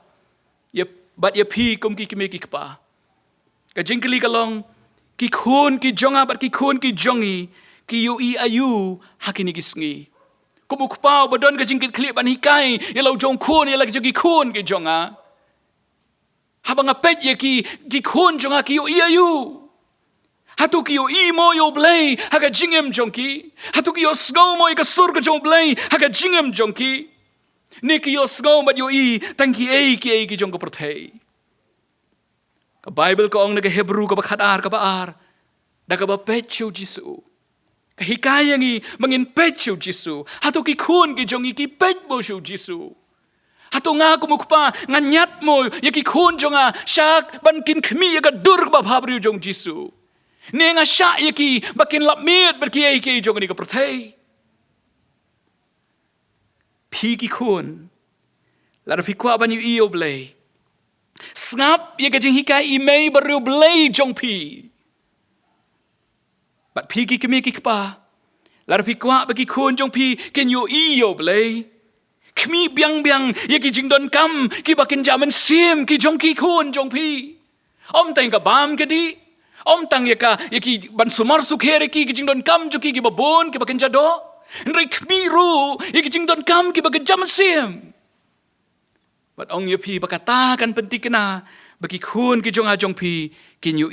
Ya, bat ya pi, kom ki kime ki kpa. Kajing keli kalong, ki khun ki jonga, bat ki khun ki jongi, ki yu ayu, hakini kisngi. Kom ukpa, badon kajing keli ban hikai, ialah jong khun, ialah ki khun ki jonga. Habang apet ya ki khun jonga ki yo ayu. Hatu ki yo mo yo blei haga jingem jongki. Hatu ki yo snow mo ka sur ka jong blei haga jingem jongki. Ni ki yo snow mat yo tang ki ki jong ka perthei. Ka Bible ko ong naga Hebrew ka bakhatar ka baar. Da ka ba pechu Jisu. Ka hikaya ngi mangin pechu Jisu. Hatu ki khun ki jongi ki pech mo shu Jisu. Hatu nga kumukpa nganyat mo yaki khun jonga syak ban kin khmi yaka dur ba bhabri jong Jisu. Ne nga syak yaki bakin lapmit berki ki jong ni ka perthei. Pi ki khun lar pi kwa ban yu iyo blei. Snap yaka jing hikai imei baru blei jong pi. Bat pi ki kemi ki kpa lar pi kwa baki khun jong pi ken yo iyo blei. Kmi biang ya ki jingdon kam ki bakin jaman sim ki jong ki khun jong pi om tang ka bam ke di om tang ya ki ban sumar sukhere ki jingdon kam jo ki babon ki bakin jado ndai kmi ru ya ki jingdon kam ki bakin jaman sim bat ong ya pi bakata kan pentikna baki khun ki jong pi ki nyu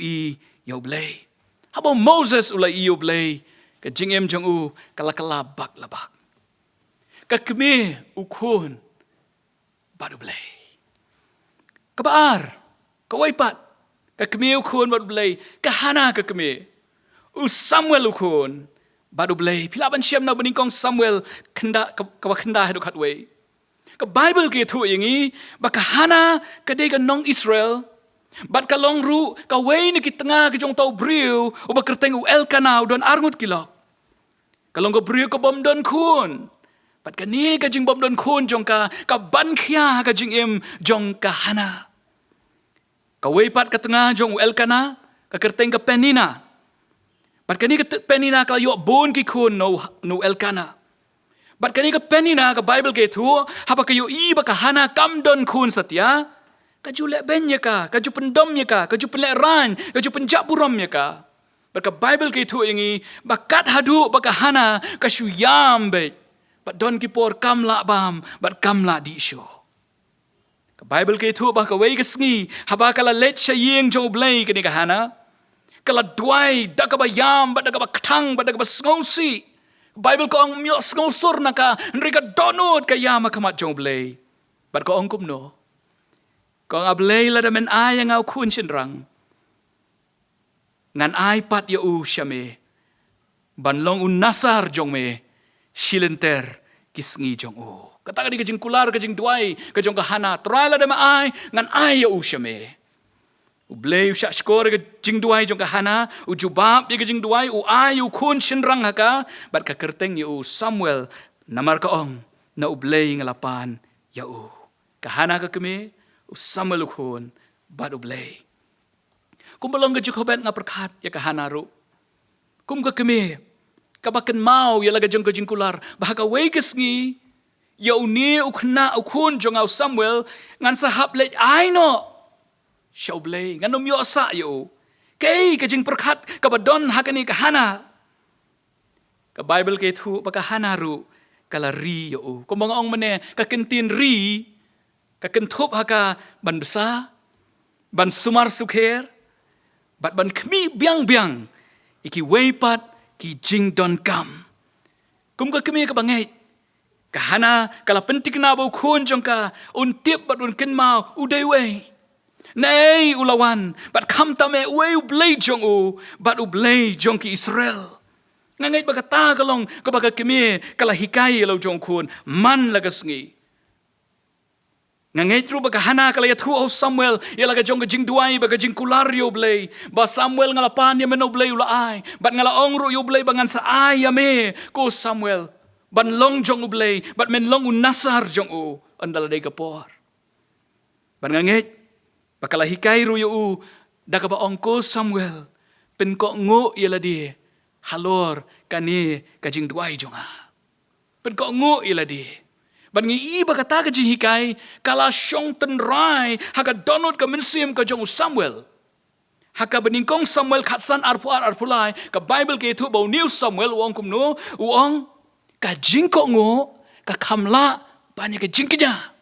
yo blei habo Moses ulai yo blei ka jingem jong u kala bak labak kakme ukhun baru blei. Kabar, kawaipat, kakme ukhun baru blei, kahana kakme. Samuel ukhun baru blei. Pilaban siam na beningkong Samuel kenda hidu katway. Ka Bible ke tu yangi, bakahana kadega nong Israel, bat kalong ru kawai ni ki tengah ki jong tau briu, ubakerteng Elkanah don arngut kilok. Kalong ko briu ka bom don khun. Pat kani ka jing bom don khun jong ka ban khia ka jing em jong ka hana. Ka wei pat ka tengah jong Elkanah ka kerteng ka Penina. Pat kani ka Penina ka yo bon ki khun no Elkanah. Pat kani ka Penina ka Bible ke tu haba ka yo ba ka hana kam don khun satya. Ka julek ben ya ka ju pendom ya ka ju pelek ran ka ju penjak buram ya ka. Pat ka Bible ke tu yangi bakat hadu ba ka hana ka syuyam bet. Bat don ki por kam la bam, bat kam la di syo. Ka Bible ke tu bah ka wei ka sngi, haba kala let syayeng jong blei ke ni ka hana. Kala duai da ka ba yam, bat da ka ba ktang, bat da ka ba sngosi. Bible ko ang miyos ngusur na ka, nrika donut kaya makamat jong blei. Bat ko ang kumno. Kung ablay la damen ay ang kun sinrang. Ngan ay pat ya siya me. Banlong unasar jong me. Silenter kisngi jong Katakan di kajing kular, kajing duay, kajong kahana. Try la damen ay, ngan ay ya siya me. Ublay usya skor kajing duay jong kahana. Ujubab ya kajing duay, ay kun sinrang haka. Bat kakerteng ya Samuel. Namar kaong na ublay ngalapan ya Kahana ka kami, Samuel ukun, bat ublay. Kung balong ka jukobet nga perkat, ya kahanaru. Kung ka kami, kabakan mau, ya laga jong kular, bahaka weges ngi, ya uni ukna ukun jong Samuel, ngan sahap lej aino. Siya ublay, ngan umyosa yo. Kay kajing perkat, kabadon hakani kahana. Ka Bible kay tu, pakahanaru, kalari yo. Kung mga ong mane, kakintin ri, kakentup haka ban besa, ban sumar sukher, bat ban kmi biang-biang, iki weipat ki jing don kam. Kum ka kmi ka bangait, kahana kala pentik na bau kun jong ka, untip bat un ken mau uday wei. Nay ulawan, bat kam tame wei ublay jong bat ublay jong ki Israel. Ngangait bagata kalong kabaga kmi kala hikay law jong kun, man lagas ngi. Ngangay tru baga hana kala yatu Samuel yalaga jong jing duai baga jing kularyo blay ba Samuel ngalapan ya meno blay ulaay bat ngalaong ro yo blay bangan sa ay me ko Samuel ban long jong blay bat men long unasar jong andala day kapor ban ngangay bakala hikay ro yo daga ba ko Samuel pen ko ngo yala di halor kani kajing duai jong pen ko ngo yala di ban ngi iba kata ka hikay kala syong tenrai haka donut ka mensim ka jong Samuel haka beningkong Samuel khatsan arpulai ka Bible ke itu bau new Samuel uang kumno uang ka jingko ngo ka kamla banyak ka jingkenya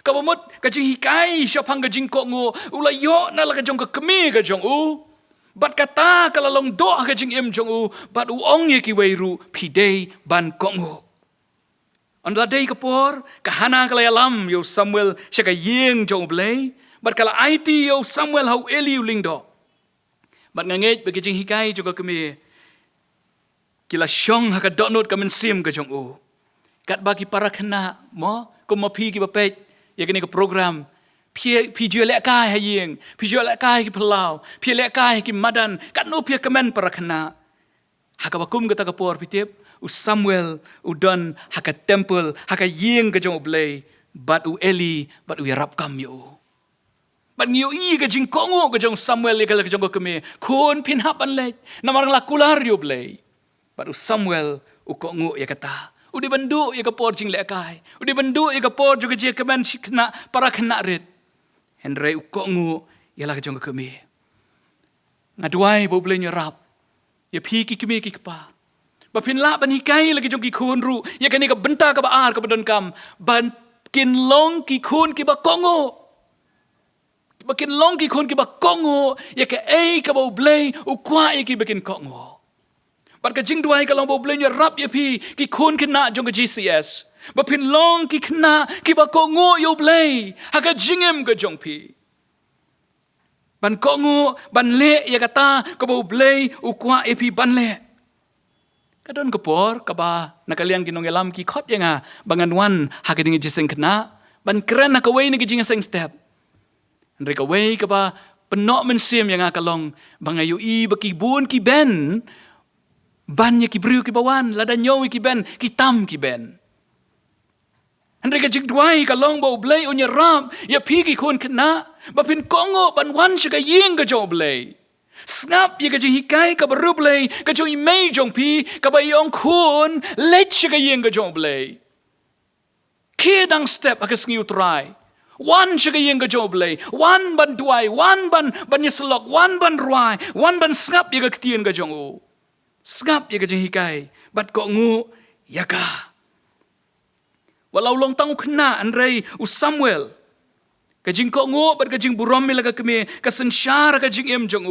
ka bamut ka hikay syapang ka jingko ngo ulayo na la ka jong ka kemi ka jong bat kata kala long do ka jing im jong bat uong ye ki weiru pidei ban kongo Andala day kapor, kahana kala yalam yo Samuel siya ka yeng jong blay, bat kala IT yo Samuel hau eli lingdo. Bat ngangit bagi jing hikay juga kami, kila syong haka donut kamen sim ka jong Kat bagi para kena mo, kung mapi ki bapet, ya kini ke program, pi jual lek kai hayeng, pi jual lek kai ki pelau, pi lek kai ki madan, kat no pi kemen para kena. Haka bakum kata kapor pitip, Samuel udan haka temple haka yeng ka jong blay bat eli bat yarap kam yo bat ngiyo ka jing kongo ka jong Samuel ka jong kami kun pinhapan le namarang lakular yo blay bat Samuel kongo ya kata udi bandu ya kapor jing le kai udi bandu ya kapor juga je kemen kena para kena rit henry kongo ya la ka jong kami ngaduai bo blay nyarap ya pi ki kami ki pa Bapin la ban hikay lagi jong ki kun ru ya kani ka benta ka baar ka badon kam ban kin long ki kun ki ba kongo bakin long ki kun ki ba kongo ya ka ka ba blay u kwa ki bakin kongo bat ka jing duai ka long ba blay nya rap ya pi ki kun kena jong ka J.C.E.S bapin long ki kena ki ba kongo yo blay ha ka jingem ka jong pi ban kongo ban le ya kata ka ba blay u kwa pi ban le Kadon kapor kaba nakaliang kinong yalam ki KHOT yang banganwan hakading jiseng kena ban keren nakaway ni JINGIASENG step. Andre kaway kaba penok mensim yang kalong bangayu baki bun ki ben ban ya ki briu ki bawan lada nyaw ki ben ki tam ki ben. Andre ka jigdwai kalong bau blay unya ram ya pi ki kun kena bapin kongo ban wan siya ka ying ka jaw blay. Snap ya ka hikay ka barublay ka jong imay jong pi ka ba iyong kun let siya ka yeng ka jong blay. Kidang step akas ngiyo try. One siya ka yeng ka jong blay. One ban duay, one ban yasalok, one ban ruay, one ban snap ya ka KTIEN ka jong Snap ya ka hikay. Bat ko ngu ya ka. Walau long tangu kena Andre Samuel. Kajing ko ngu bat kajing burom mila ka kami kasensyara kajing im jong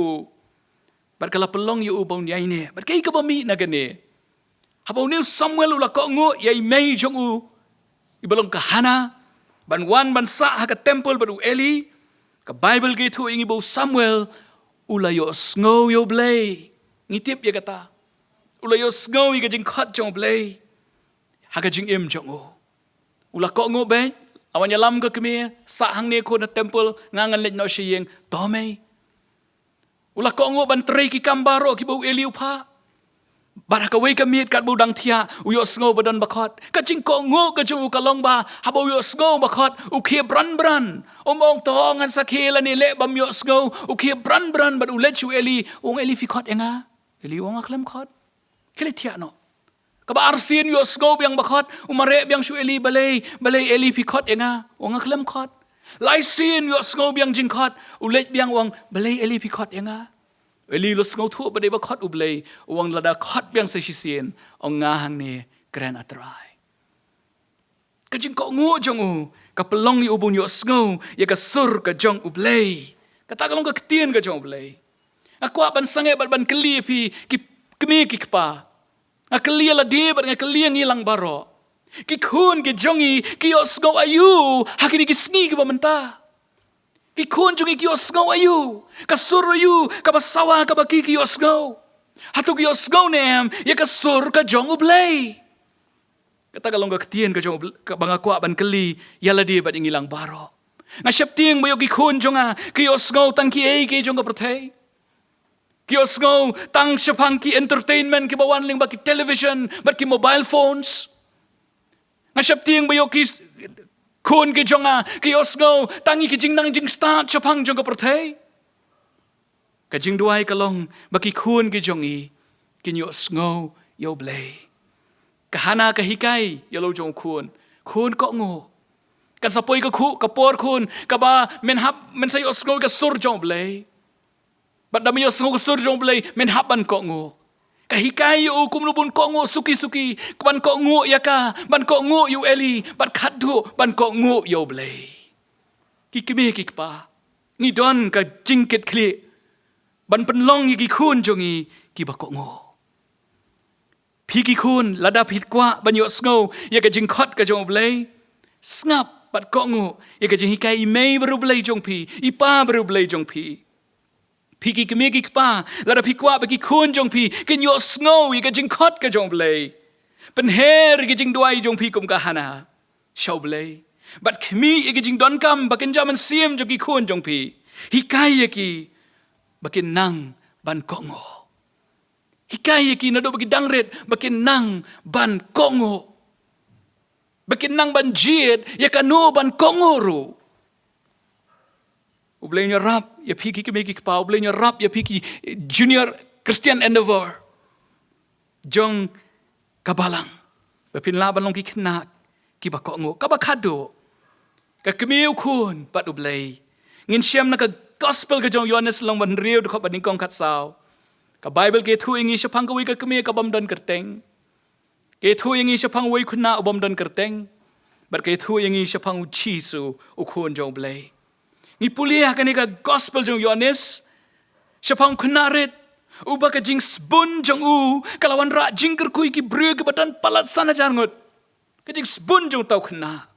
Bat kala pelong yu ubang niya ini. Bat kay kabami na gani. Habau ni Samuel ula ko ngo yai mei jong u. Ibalong ka Hana. Ban wan ban sa ha ka temple ban u Eli. Ka Bible ge tu ingi bau Samuel. Ula yo sngo yo blei. Ngitip ya kata. Ula yo sngo i ka jing khot jong blei. Ha ka jing im jong u. Ula ko ngo ben. Awan yalam ka kemi. Sa hang ni ko na temple. Ngangan let no shiyeng. Tomei. Ula ko ngo ban trei ki kambaro ki bau Eli upa. Barak away kami kat budang tia uyo sngo badan bakot kajing ko ngo kajung ukalong ba habo uyo sngo bakot ukie bran omong tongan sakela ni le bam yo sngo ukie bran bad ulet chu Eli ong Eli fikot enga Eli ong aklem kot kele tia no kaba arsin yo sngo biang bakot umare biang chu Eli balei Eli fikot enga ong aklem kot lai sin yo sngo biang jingkot ulet biang ong balei Eli fikot enga Eli lo sngo thu ba de ba khot ublei wang lada khot biang se shisien ong nga hang ni kren atrai ka jing ko ngo jong u ka pelong ni ubun yo sngo ya ka sur ka jong ublei ka ta kalong ka ktien ka jong ublei akwa ban sange ban kli phi ki kmi ki pa akli la de ban akli ngi lang baro ki khun ki jongi ki yo sngo ayu hakini ki sngi ki ba menta ki khun jungi ki osngau ayu ka sur ayu ka basawa ka baki ki osngau hatu ki osngau nem ya ka sur ka jong ublei kata kalong ka ktien ka jong ka banga kwa ban keli yala di ban ingilang baro nga syap ting bayo ki khun jonga ki osngau tang ki ei ki jong ka protei ki osngau tang syapang ki entertainment ki bawan ling ba ki television bat ki mobile phones nga syap ting bayo ki khun ki jonga ki osngau tangi ki jing nang jing start chapang jong ka protei ka jing duai kalong baki khun ki jongi ki nyo osngau yo blei ka hana ka hikai yo lo jong khun ko ngo ka sapoi ka khu ka por khun ka ba men hap men sai osngau ka sur jong blei bat dami osngau ka sur jong blei men hap ban ko ngo ka hikai yo kum lubun ko ngo suki ban ko ngo ya ka ban ko ngo yo Eli ban khadu ban ko ngo yo blei ki kime ki pa ni don ka jingket kli ban penlong ki khun jongi ki ba ko ngo pi ki khun lada phit kwa ban yo sngo ya ka jing khot ka jong blei snap bat ko ngo ya ka jing hikai mei baru blei jong pi ipa baru blei jong pi Piki kemiki kpa, lada pikwa bagi kun jong pi, ken yo sngo i ka jing khot ka jong blei. Pen her i ka jing duai jong pi kum ka hana. Shau blei. Bat kemi i ka jing don kam bakin jaman siem jong ki kun jong pi. Hikai ki bakin nang ban kongo. Hikai ki nado bagi dangret bakin nang ban kongo. Bakin nang ban jid ya kanu ban kongo ru. Ublei rap ya piki kemeki kpa ublei rap ya piki junior Christian Endeavor jong kabalang bepin laban long ki knak ki ba ko ngo ka ba khado ka kemiu kun pat ublei ngin siam na ka gospel ka jong Yohanes long ban riu ko ban kong khat sao ka Bible ke thu ingi shapang ka wi ka kemi ka bam don kerteng ke thu ingi shapang wi khuna bam don kerteng bar ke thu ingi shapang chisu ukun jong blei ni pulia ka ni ka gospel jong Yohanes syapang kenarit uba ka jing sbun jong u kalawan ra jing kerkui ki breu ke badan palat sana jangut ka jing sbun jong tau kena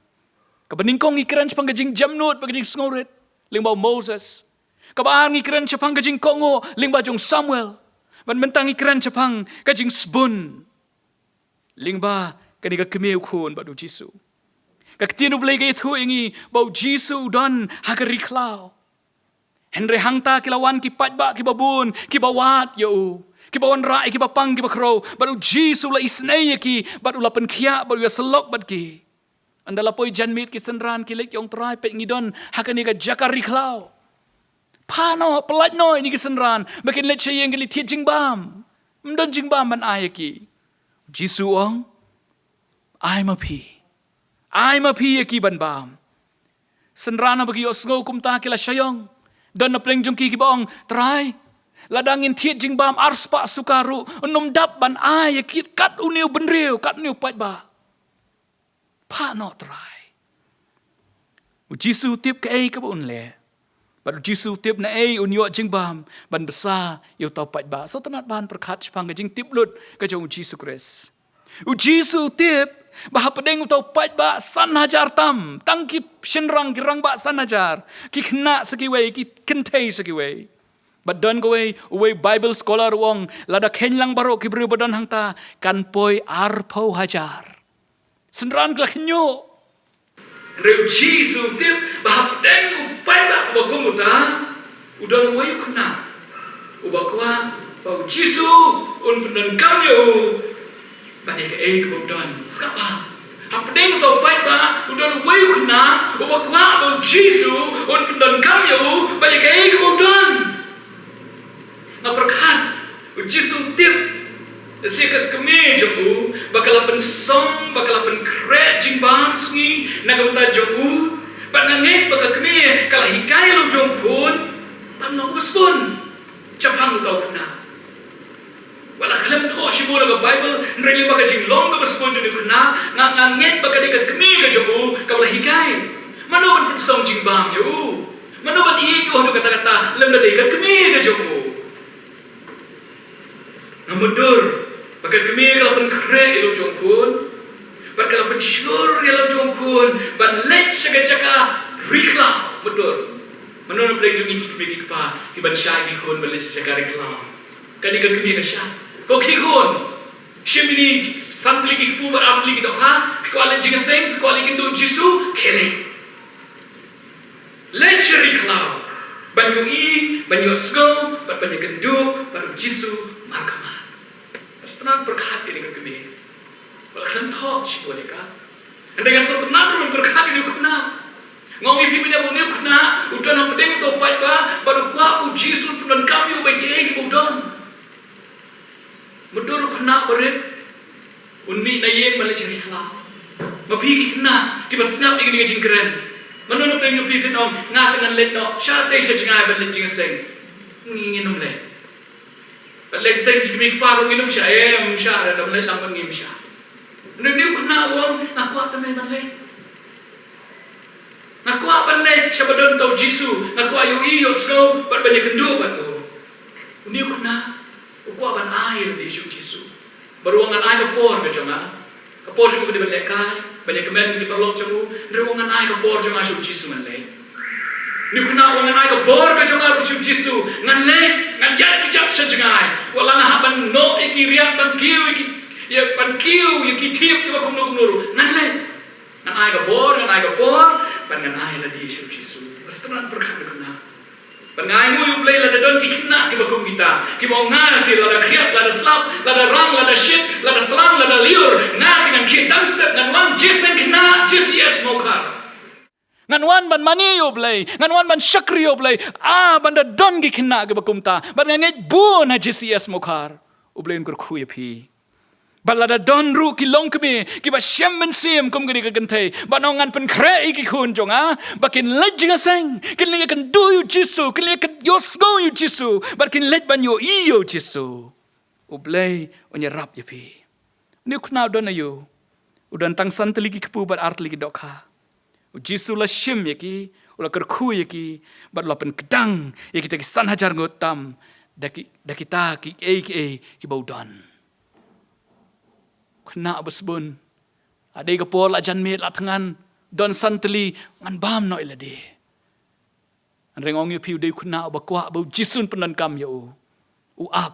ka beningkong ikran syapang ka jing jamnut ka jing sngorit lingbau Moses ka baan ikran syapang ka jing kongo lingba jong Samuel ban mentang ikran syapang ka jing sbun lingba ka ni ka kemeu khun badu Jisu Kaktian ublei ke itu ingi bau Jisu don hakari klau. Henry hangta kilawan ki patba ki babun ki bawat yo. Ki bawan rai ki bapang ki bakro baru Jisu la isnei ki baru la penkia baru ya selok bad ki. Andala poi janmit ki senran ki lek yong trai pek ngidon hakani ka jakari klau. Pano pelat no ini ki senran bakin let syeng ki tiet jingbam. Mdon jingbam ban ai ki. Jisu ong I'm a pi. Ay mapi ki ban bam. Senrana bagi osngo kumta kila syayong. Dan na pleng jong ki baong try. Ladangin tiet jing bam arspa sukaru. Unum dap ban ay kit kat uniu benriu kat uniu pat ba. Pa no try. Jisu tip ke ai ka un le. Baru Jisu tip na ai unyo jing bam ban besar yu tau pat ba. So tanat ban perkat pang jing tip lut ka jong Jisu Kris. Jisu tip bah pedeng utau pai ba san hajar tam tang ki shenrang ki rang ba san hajar ki khna sakiwei ki kentei sakiwei but don go away Bible scholar wong lada kenlang baro ki bru badan hangta kan poi arpo hajar senran kla khnyo reu Jisu tip bah pedeng pai ba ba kumuta udon away khna ubakwa ba Jisu un penan kamyo banyak kebutuhan sekarang. Apa deng tau baik ba, udah wei kena, ubah kuah abang Jisu, untuk dan kami banyak kebutuhan. Ngaperkan, Jisu tip, sekat kami jamu, bakal apen song, bakal apen kret jimbang sungi, nak bentar jamu, bat ngangek bakal kami, kalau hikai lo jongkun, pan nak uspun, capang tau kena. Wala kalam tho shibo la Bible nreli baka jing long ka respond ni kuna nganget baka de ka kemi ka jobu ka wala hikai mano ban pensong jing bam yo mano ban i yo do kata-kata lem de ka kemi ka jobu namudur baka kemi ka pen kre ilo jongkun baka pen shlur ilo jongkun ban lek chaka rikla mudur mano na play jungi ki kemi ki pa ki ban shai ki khon ban lek chaka rikla kani ka kemi ka sha Kau kikun, shimini santli kipu berarti kita kah, pikualan jingaseng, pikualan kindu Jisu, kele. Leceri kalau, banyu banyu sgo, banyu kindu, banyu Jisu, markamat. Setelah berkat ini kami, balaklan thok boleh kah? Anda yang setelah tu berkat ini kuna. Ngongi pipinya bunyi kuna, udah nak pedeng tu pai ba, baru kuah Jisu punan kami ubai kiai kibudon. Mudur kena berit unmi na yeng malai cari khala mapi ki kena ki basnap ni ni jingkren manono preng no pi nom nga tengan let no sha te sha jingai ban let jingaseng ngi nom le let te ki mi pa ro ngi nom sha sha ra dam let lam ngi sha ni kena wong na kwa ta me ban le na kwa ban le sha badon tau Jisu na kwa yo i yo sno ban ban ye kendu ban no ni kena Ukwa ban air di Jisu. Beruangan air kapor ke jonga. Kapor juga di belekai. Banyak kemen di perlok jamu. Beruangan air kapor jonga Jisu ngan le. Ni kena uangan air kapor ke jonga Jisu ngan le ngan yat kijak sejengai. Walana haban no iki riak ban kiu iki ya ban kiu iki tiap di bakum nuru ngan le. Ngan air kapor ban ngan air di Jisu. Setelah berkat kena. Pengai mu play lada don ki kena ki bakum kita ki mau ngati lada kriat lada slap lada rang lada shit lada telang lada liur ngati ngan ki dangstep ngan wan jeseng kena J.C.E.S Mawkhar ngan wan ban mani yo BLEI ngan wan ban shakri yo BLEI banda don ki kena ki bakum ta ban ngan bu na J.C.E.S Mawkhar BLEI ngur khu yapi balada don ru ki long kemi ki ba shem men sim kum gani ka gantei ba nongan pen kre ki kun jonga bakin lej jingaseng kin le kan do you Jisu kin le kan yo sgo you Jisu bakin lej ban yo i yo Jisu BLEI onya rap yapi ni kuna don ayo udan tang san teligi kepu bar art ligi dokha Jisu la shim yaki ula ker khu yaki bar la pen kedang yaki ta ki san hajar ngotam dakita ki baudan kena besbun adai kapor la janmet la tangan don santeli ngan bam no ilade rengong yu piu de kena bakwa bau Jisun penan kam yo ap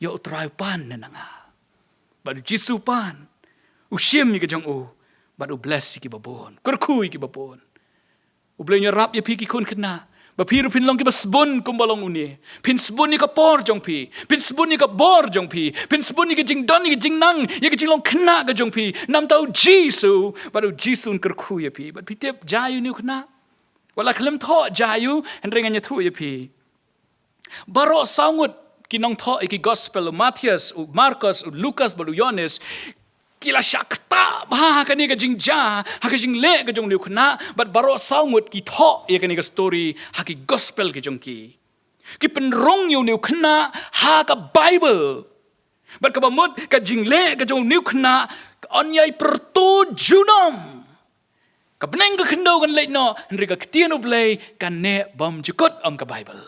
yo trai pan nananga badu Jisu pan ushim ni kejong badu bless ki babon kurku ki babon BLEI nyerap ya pi ki kun kena Bapiru pin long ki basbun kumbalong uni. Pin sbun ni ka por jong pi. Pin sbun ni ka bor jong pi. Pin sbun ni ka jing don ni ka jing nang. Ya ka jing long kena ka jong pi. Nam tau Jisu. Baru Jisu kerku ya pi. But pi tiap jayu ni kena. Wala kalim tho jayu. Hendrengannya thu ya pi. Baro sangut kinong tho iki gospel Matius, Markus, Lukas, baru Yohanes. Kila syakta bah kani ka jingja ha ka jingle ka jong liu khna but baro saungut ki tho ye kani ka story ha ki gospel ki jong ki penrong yu liu khna ha ka Bible but ka bamut ka jingle ka jong liu khna onyai pertu junom ka beneng ka khndo kan leit no nri ka KTIEN BLEI kan ne bam jukot ang ka Bible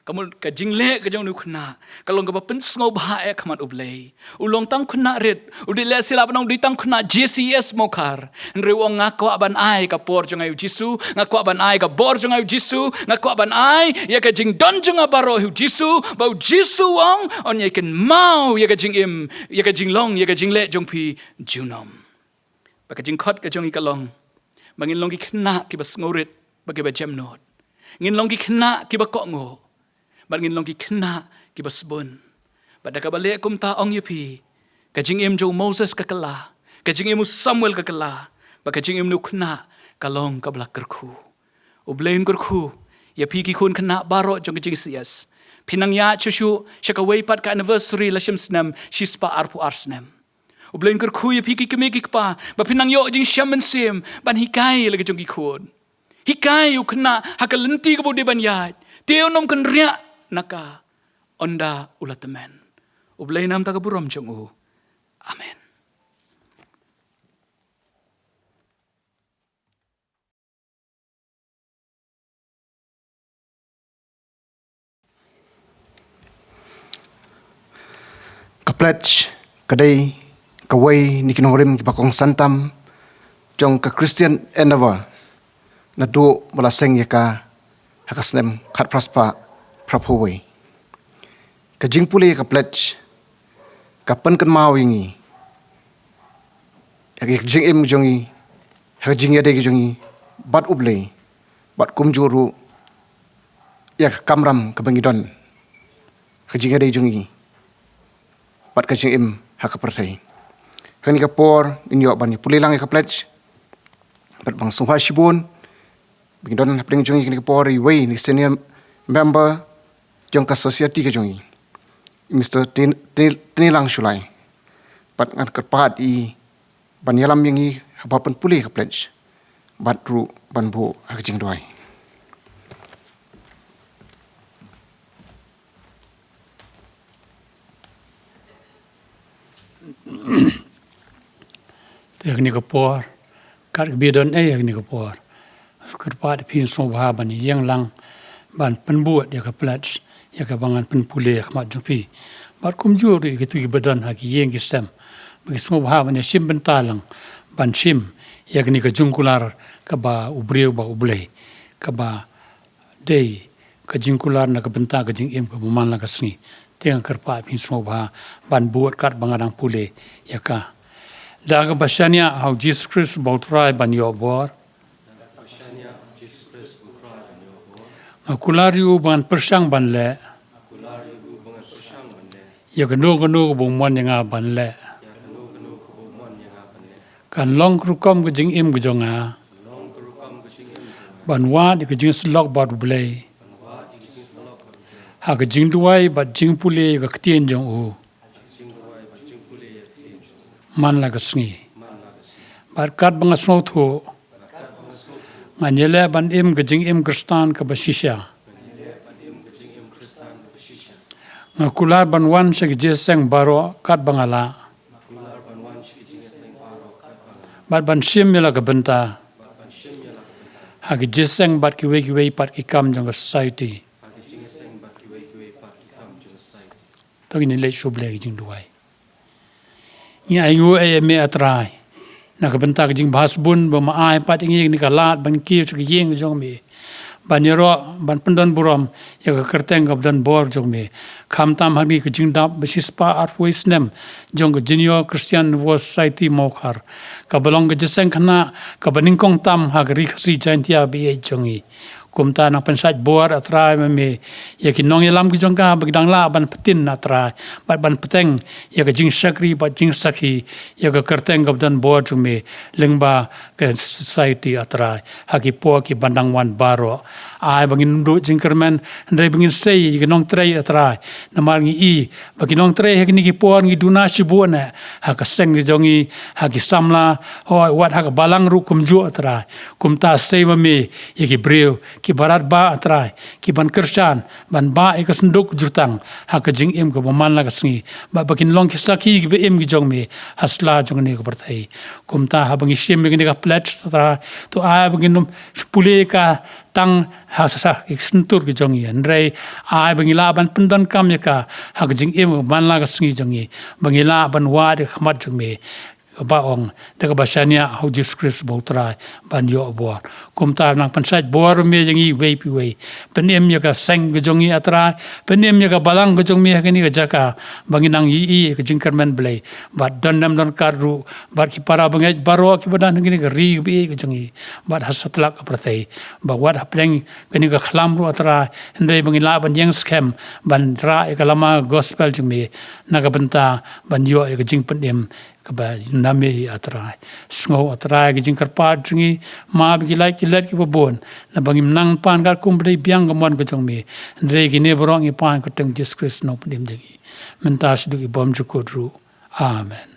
kamu ka jingle ka jong nu khna kalong ka pen SNGEWBHA khamat ublei ulong tang khna ret udile sila banong di tang khna J.C.E.S Mawkhar nrewong ngako aban ai ka por jong ayu Jisu ngako aban ai ka bor jong ayu Jisu ngako aban ai ya ka jing don jong abaro hu Jisu bau Jisu wong on ya ken mau ya ka jing im ya ka jing long ya ka jing le jong pi junom ba ka jing KHOT ka jong i kalong bangin long ki khna ki bas ngorit ba ki ba jam not ngin long ki khna ki ba ko ngo ngin long ki khna ki basbon pada ka balik kum ta ong yepi ka jing im jo Moses ka kala ka jing im Samuel ka kala ba ka jing im nu khna kalong ka blak kerkhu ublein kerkhu yepi ki khun khna baro jong J.C.E.S pinang ya chushu shakaway pat ka anniversary lashim SNEM shispa arpu SNEM ublein kerkhu yepi ki kemi ki pa ba pinang yo jing shaman sim ban hikai lagi jong ki khun hikai u khna hakalenti ka bodi ban ya teo nom kan ria naka onda ulatamen ublay nam taga buram jong u amen. Kaplet kadai kawai nikinorim ki bakong santam jong ka Christian ENDEAVOUR na do balaseng yaka hakasnem khat praspa prapowai ka jingpule ka pledge ka pen kan mau yingi yak jing em jongi ha jing yade jongi bat uble bat kumjuru yak kamram ka bangidon ka jing yade jongi bat ka jing em ha ka pertai hani ka por inyo bani pulilang ka pledge bat bang sungha shibun bangidon hapling jongi ka por i way ni senior member jong ka society ka jongi Mr. Tinilang Shulai pat ngan kerpat i ban yalam yangi habapan pulih ka pledge bat ru ban bo ha jing doi teknik por kar bidon teknik por kerpat pin SNGEWBHA ban yang lang ban penbuat ya ka pledge ya ka bangan penpulih khmat jumpi bar kumjur gitu ki badan ha ki yeng ki sem bagi SNGEWBHA ban sim bentalang ban sim ya ni ka jungkular ka ba ubreu ba ublei ka ba dei ka jingkular na ka benta ka jing em ka buman la ka sni teng kerpa pin SNGEWBHA ban buat kat bangadang pulih ya ka daga basanya how Jesus Christ bautrai ban yo bor Akulariu ban persang ban le. Ya kanu bumuan yang ban le. Kan long krukom ke jing im ke jonga. Ban wa di ke jing slok bat blei. Ha ke jing duai bat jing pule ke KTIEN jong u. Man la ke sngi. Bat kat bang snot ho. Nganyele ban im ke jing im kristan ke basisya. Ngakular ban wan se jeseng baro kat bangala. Bat ban sim mela ke benta. Ha ke jeseng bat ki wei pat ki kam jong society. Tagi ni le shoble jing duai. Ni ayu me atrai. Na ka benta ka jing bahas bun ba maai pat ngi ni ka lat ban ki chu ki yeng jong mi ban yero ban pendan buram ya ka kerteng ka dan bor jong mi kham tam hami ka jing dap basis pa at SNEM jong ka junior Christian Society Mawkhar ka balong ka jeseng khana ka baningkong tam ha ka ri khasi jantia bi jongi kumta na pensat bor atrai me ya ki nong yalam ki jong ka bagdang la ban petin atrai ban peteng ya ka jing sakri ba jing sakhi ya ka kerteng ka dan bor jong mi lengba ka society atrai ha ki po ki bandang wan baro ai bangin du jing kermen ndai bangin sei ki nong trei atrai na mar ngi i ba ki nong trei ha ki ki po ngi duna shibuna ha ka seng ki jongi ha ki samla ho wat ha ka balang ru kum ju atrai kumta sei me ya ki breu ki barat ba atrai ki ban Kristan ban ba e ka senduk jutang ha ka jing em ka boman la ka sngi ba bakin long ki saki ki be em ki jong me hasla jong ne ka bertai kumta ha bangi shim me ka pledge tra to a bangin pule ka tang hasa sentur ke jongi andrei ai bangila ban pendon kam ya ka hak jing em ban la ka sngi jongi bangila ban wa de khmat jongme ba ong de ka basania how Jesus Christ boutrai ban yo bo kum ta nang pansai bor me jangi wei pi wei penem ya ka seng ke jongi atra penem ya ka balang ke jongi ha ni ka jaka banginang yi ke jingkermen blei bat don nam don karu bat ki para bangai baro ki badan ngini ka ri bi ke jongi bat hasatlak pratai ba wat hapleng kini ka khlam ru atra ndai bangila ban yang scam ban ra ka lama gospel jumi naga benta ban yo ke jing penem kaba name atrai sngo atrai ke jingkar pa jingi ma bi lai ki let ki bon na bangim nang pan gar kum blei biang gamon ke jongme ndre ki ne borong i pan ko teng Jesus Christ no penem jingi mentas du ki bom ju kodru amen.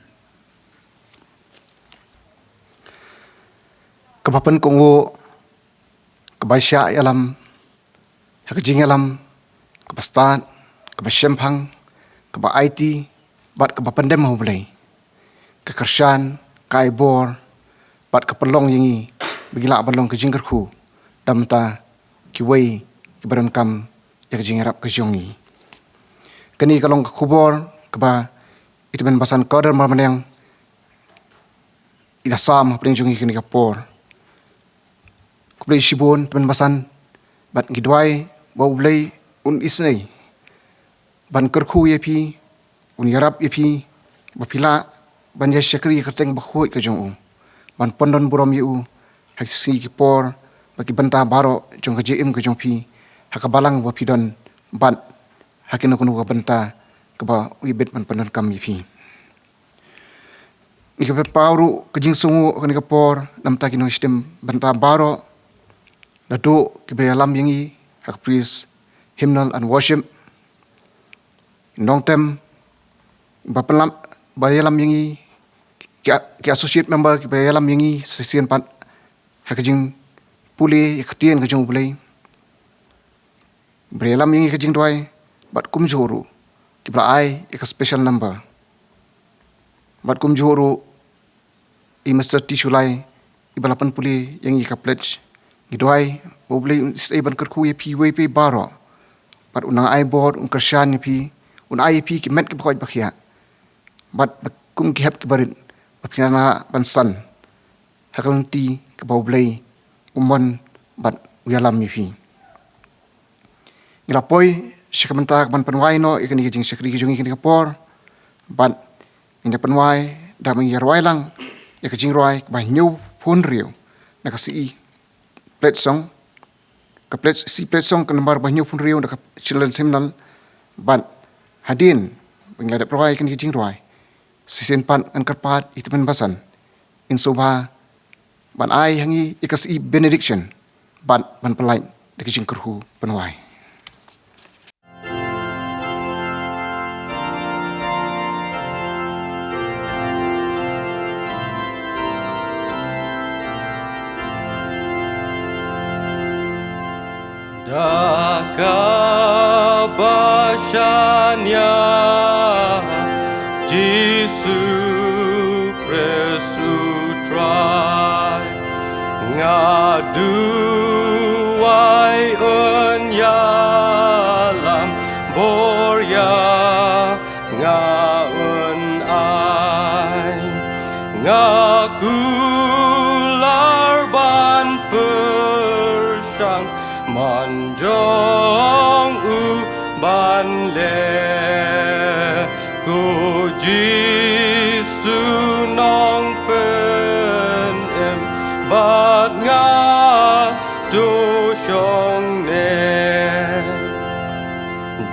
Kebapan kongo kebasya alam hakjing alam kebastan kebasyempang keba IT bat kebapan dem blei kekersan kaibor bat kepelong yangi begila balong ke jingkerhu damta kiwei kibaran kam ya jingarap ke jongi keni kalong ke KHUBOR keba itu men basan kader Marbaniang ida sam pring jongi keni kapor kublei shibon temen basan bat ngidwai bau blei un isnei ban kerkhu yepi un yarap yepi bapila ban ya syakri kerteng bakhoi ke jong ban pondon buram yu haksi ki por bagi benta baro jong ke JM ke jong pi hakabalang ba pidon ban hakin kunu ka benta ke ba wibet ban pondon kam pi ni ke pauru ke jing sungu ke por nam ta kino sistem benta baro lado ke be alam yangi hak praise hymnal and worship long term ba pelam ba alam yangi ki associate member ki bayalam yangi sesian pat hakajing puli KTIEN ke jong BLEI bayalam yangi kajing doi bat kum joru ki BLEI ek special number bat kum joru i Mr. Tishulai i balapan puli yangi ka pledge ki doi BLEI stay ban kerku ye pi we pe baro bat unang ai board un kershan ye pi un ai pi ki met ki bkhoi bakhia bat kum ki hep ki barin Apinana bansan hakalenti ke bau BLEI umon bat uyalam mifi ngilapoi syakmenta ban penwai no ikani jing syakri jungi kini kapor bat ina penwai da mengi roi lang ikajing roi ba new phone rio na kasi plate song ka plate si plate song ka nomor ba new phone rio na children hymnal ban hadin benglada provai kini jing roi sisen pan an karpat itu men basan in sobha ban ai hangi ikas i benediction ban pelai de kijing kerhu penwai Daka basyanya Jisu presu try ngaduai unyalam borya ngaun ai ngakular ban persang manjong u ban le ku Jisu nong pen em bat nga do shong ne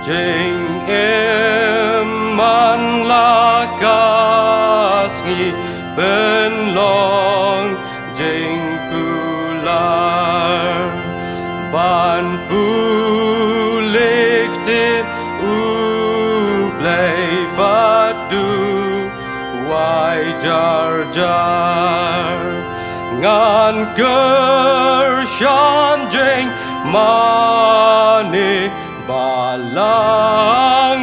jing em man la kas ngi ben long jing kular ban pulik tin BLEI badu wai jar jar ngan gershan jeng mani balang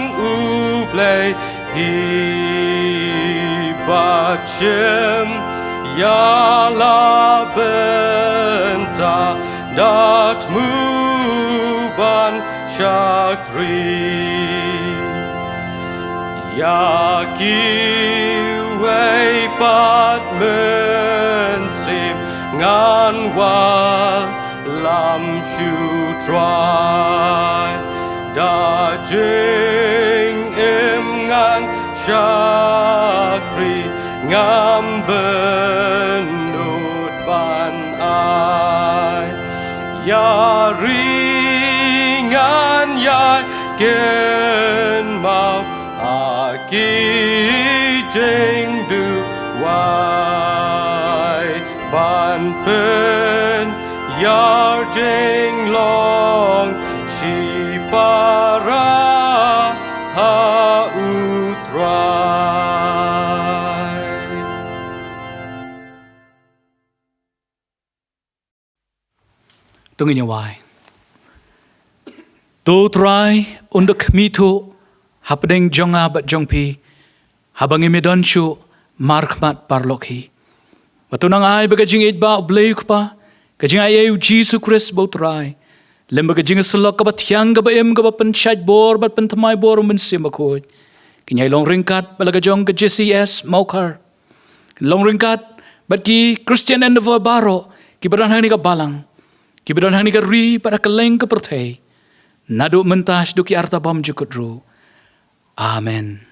BLEI hi bachem ya la benta dat muban syakri ya kiwei pat mensim ngan walam shu try da jing im ngan syakri ngam benut ban ai ya ringan ya gen mau aki jing du wai ban pen ya jing long si para ha utrai tungin wai to try untuk mito hapdeng jonga bat jongpi habang imedon shu markmat parlokhi batunang ai bagajing itba blei pa kajing ai JISUS bo try lemba kajing selok ka batyang ka baem ka panchat bor bat pantamai bor mensim akod kinyai long ringkat balaga jong ka J.C.E.S Mawkhar long ringkat bat ki Christian ENDEAVOUR baro ki badan hang ni ka balang ki badan hang ni ka ri pada keleng ka perthai nadu mentas duki arta bam jukudru amen.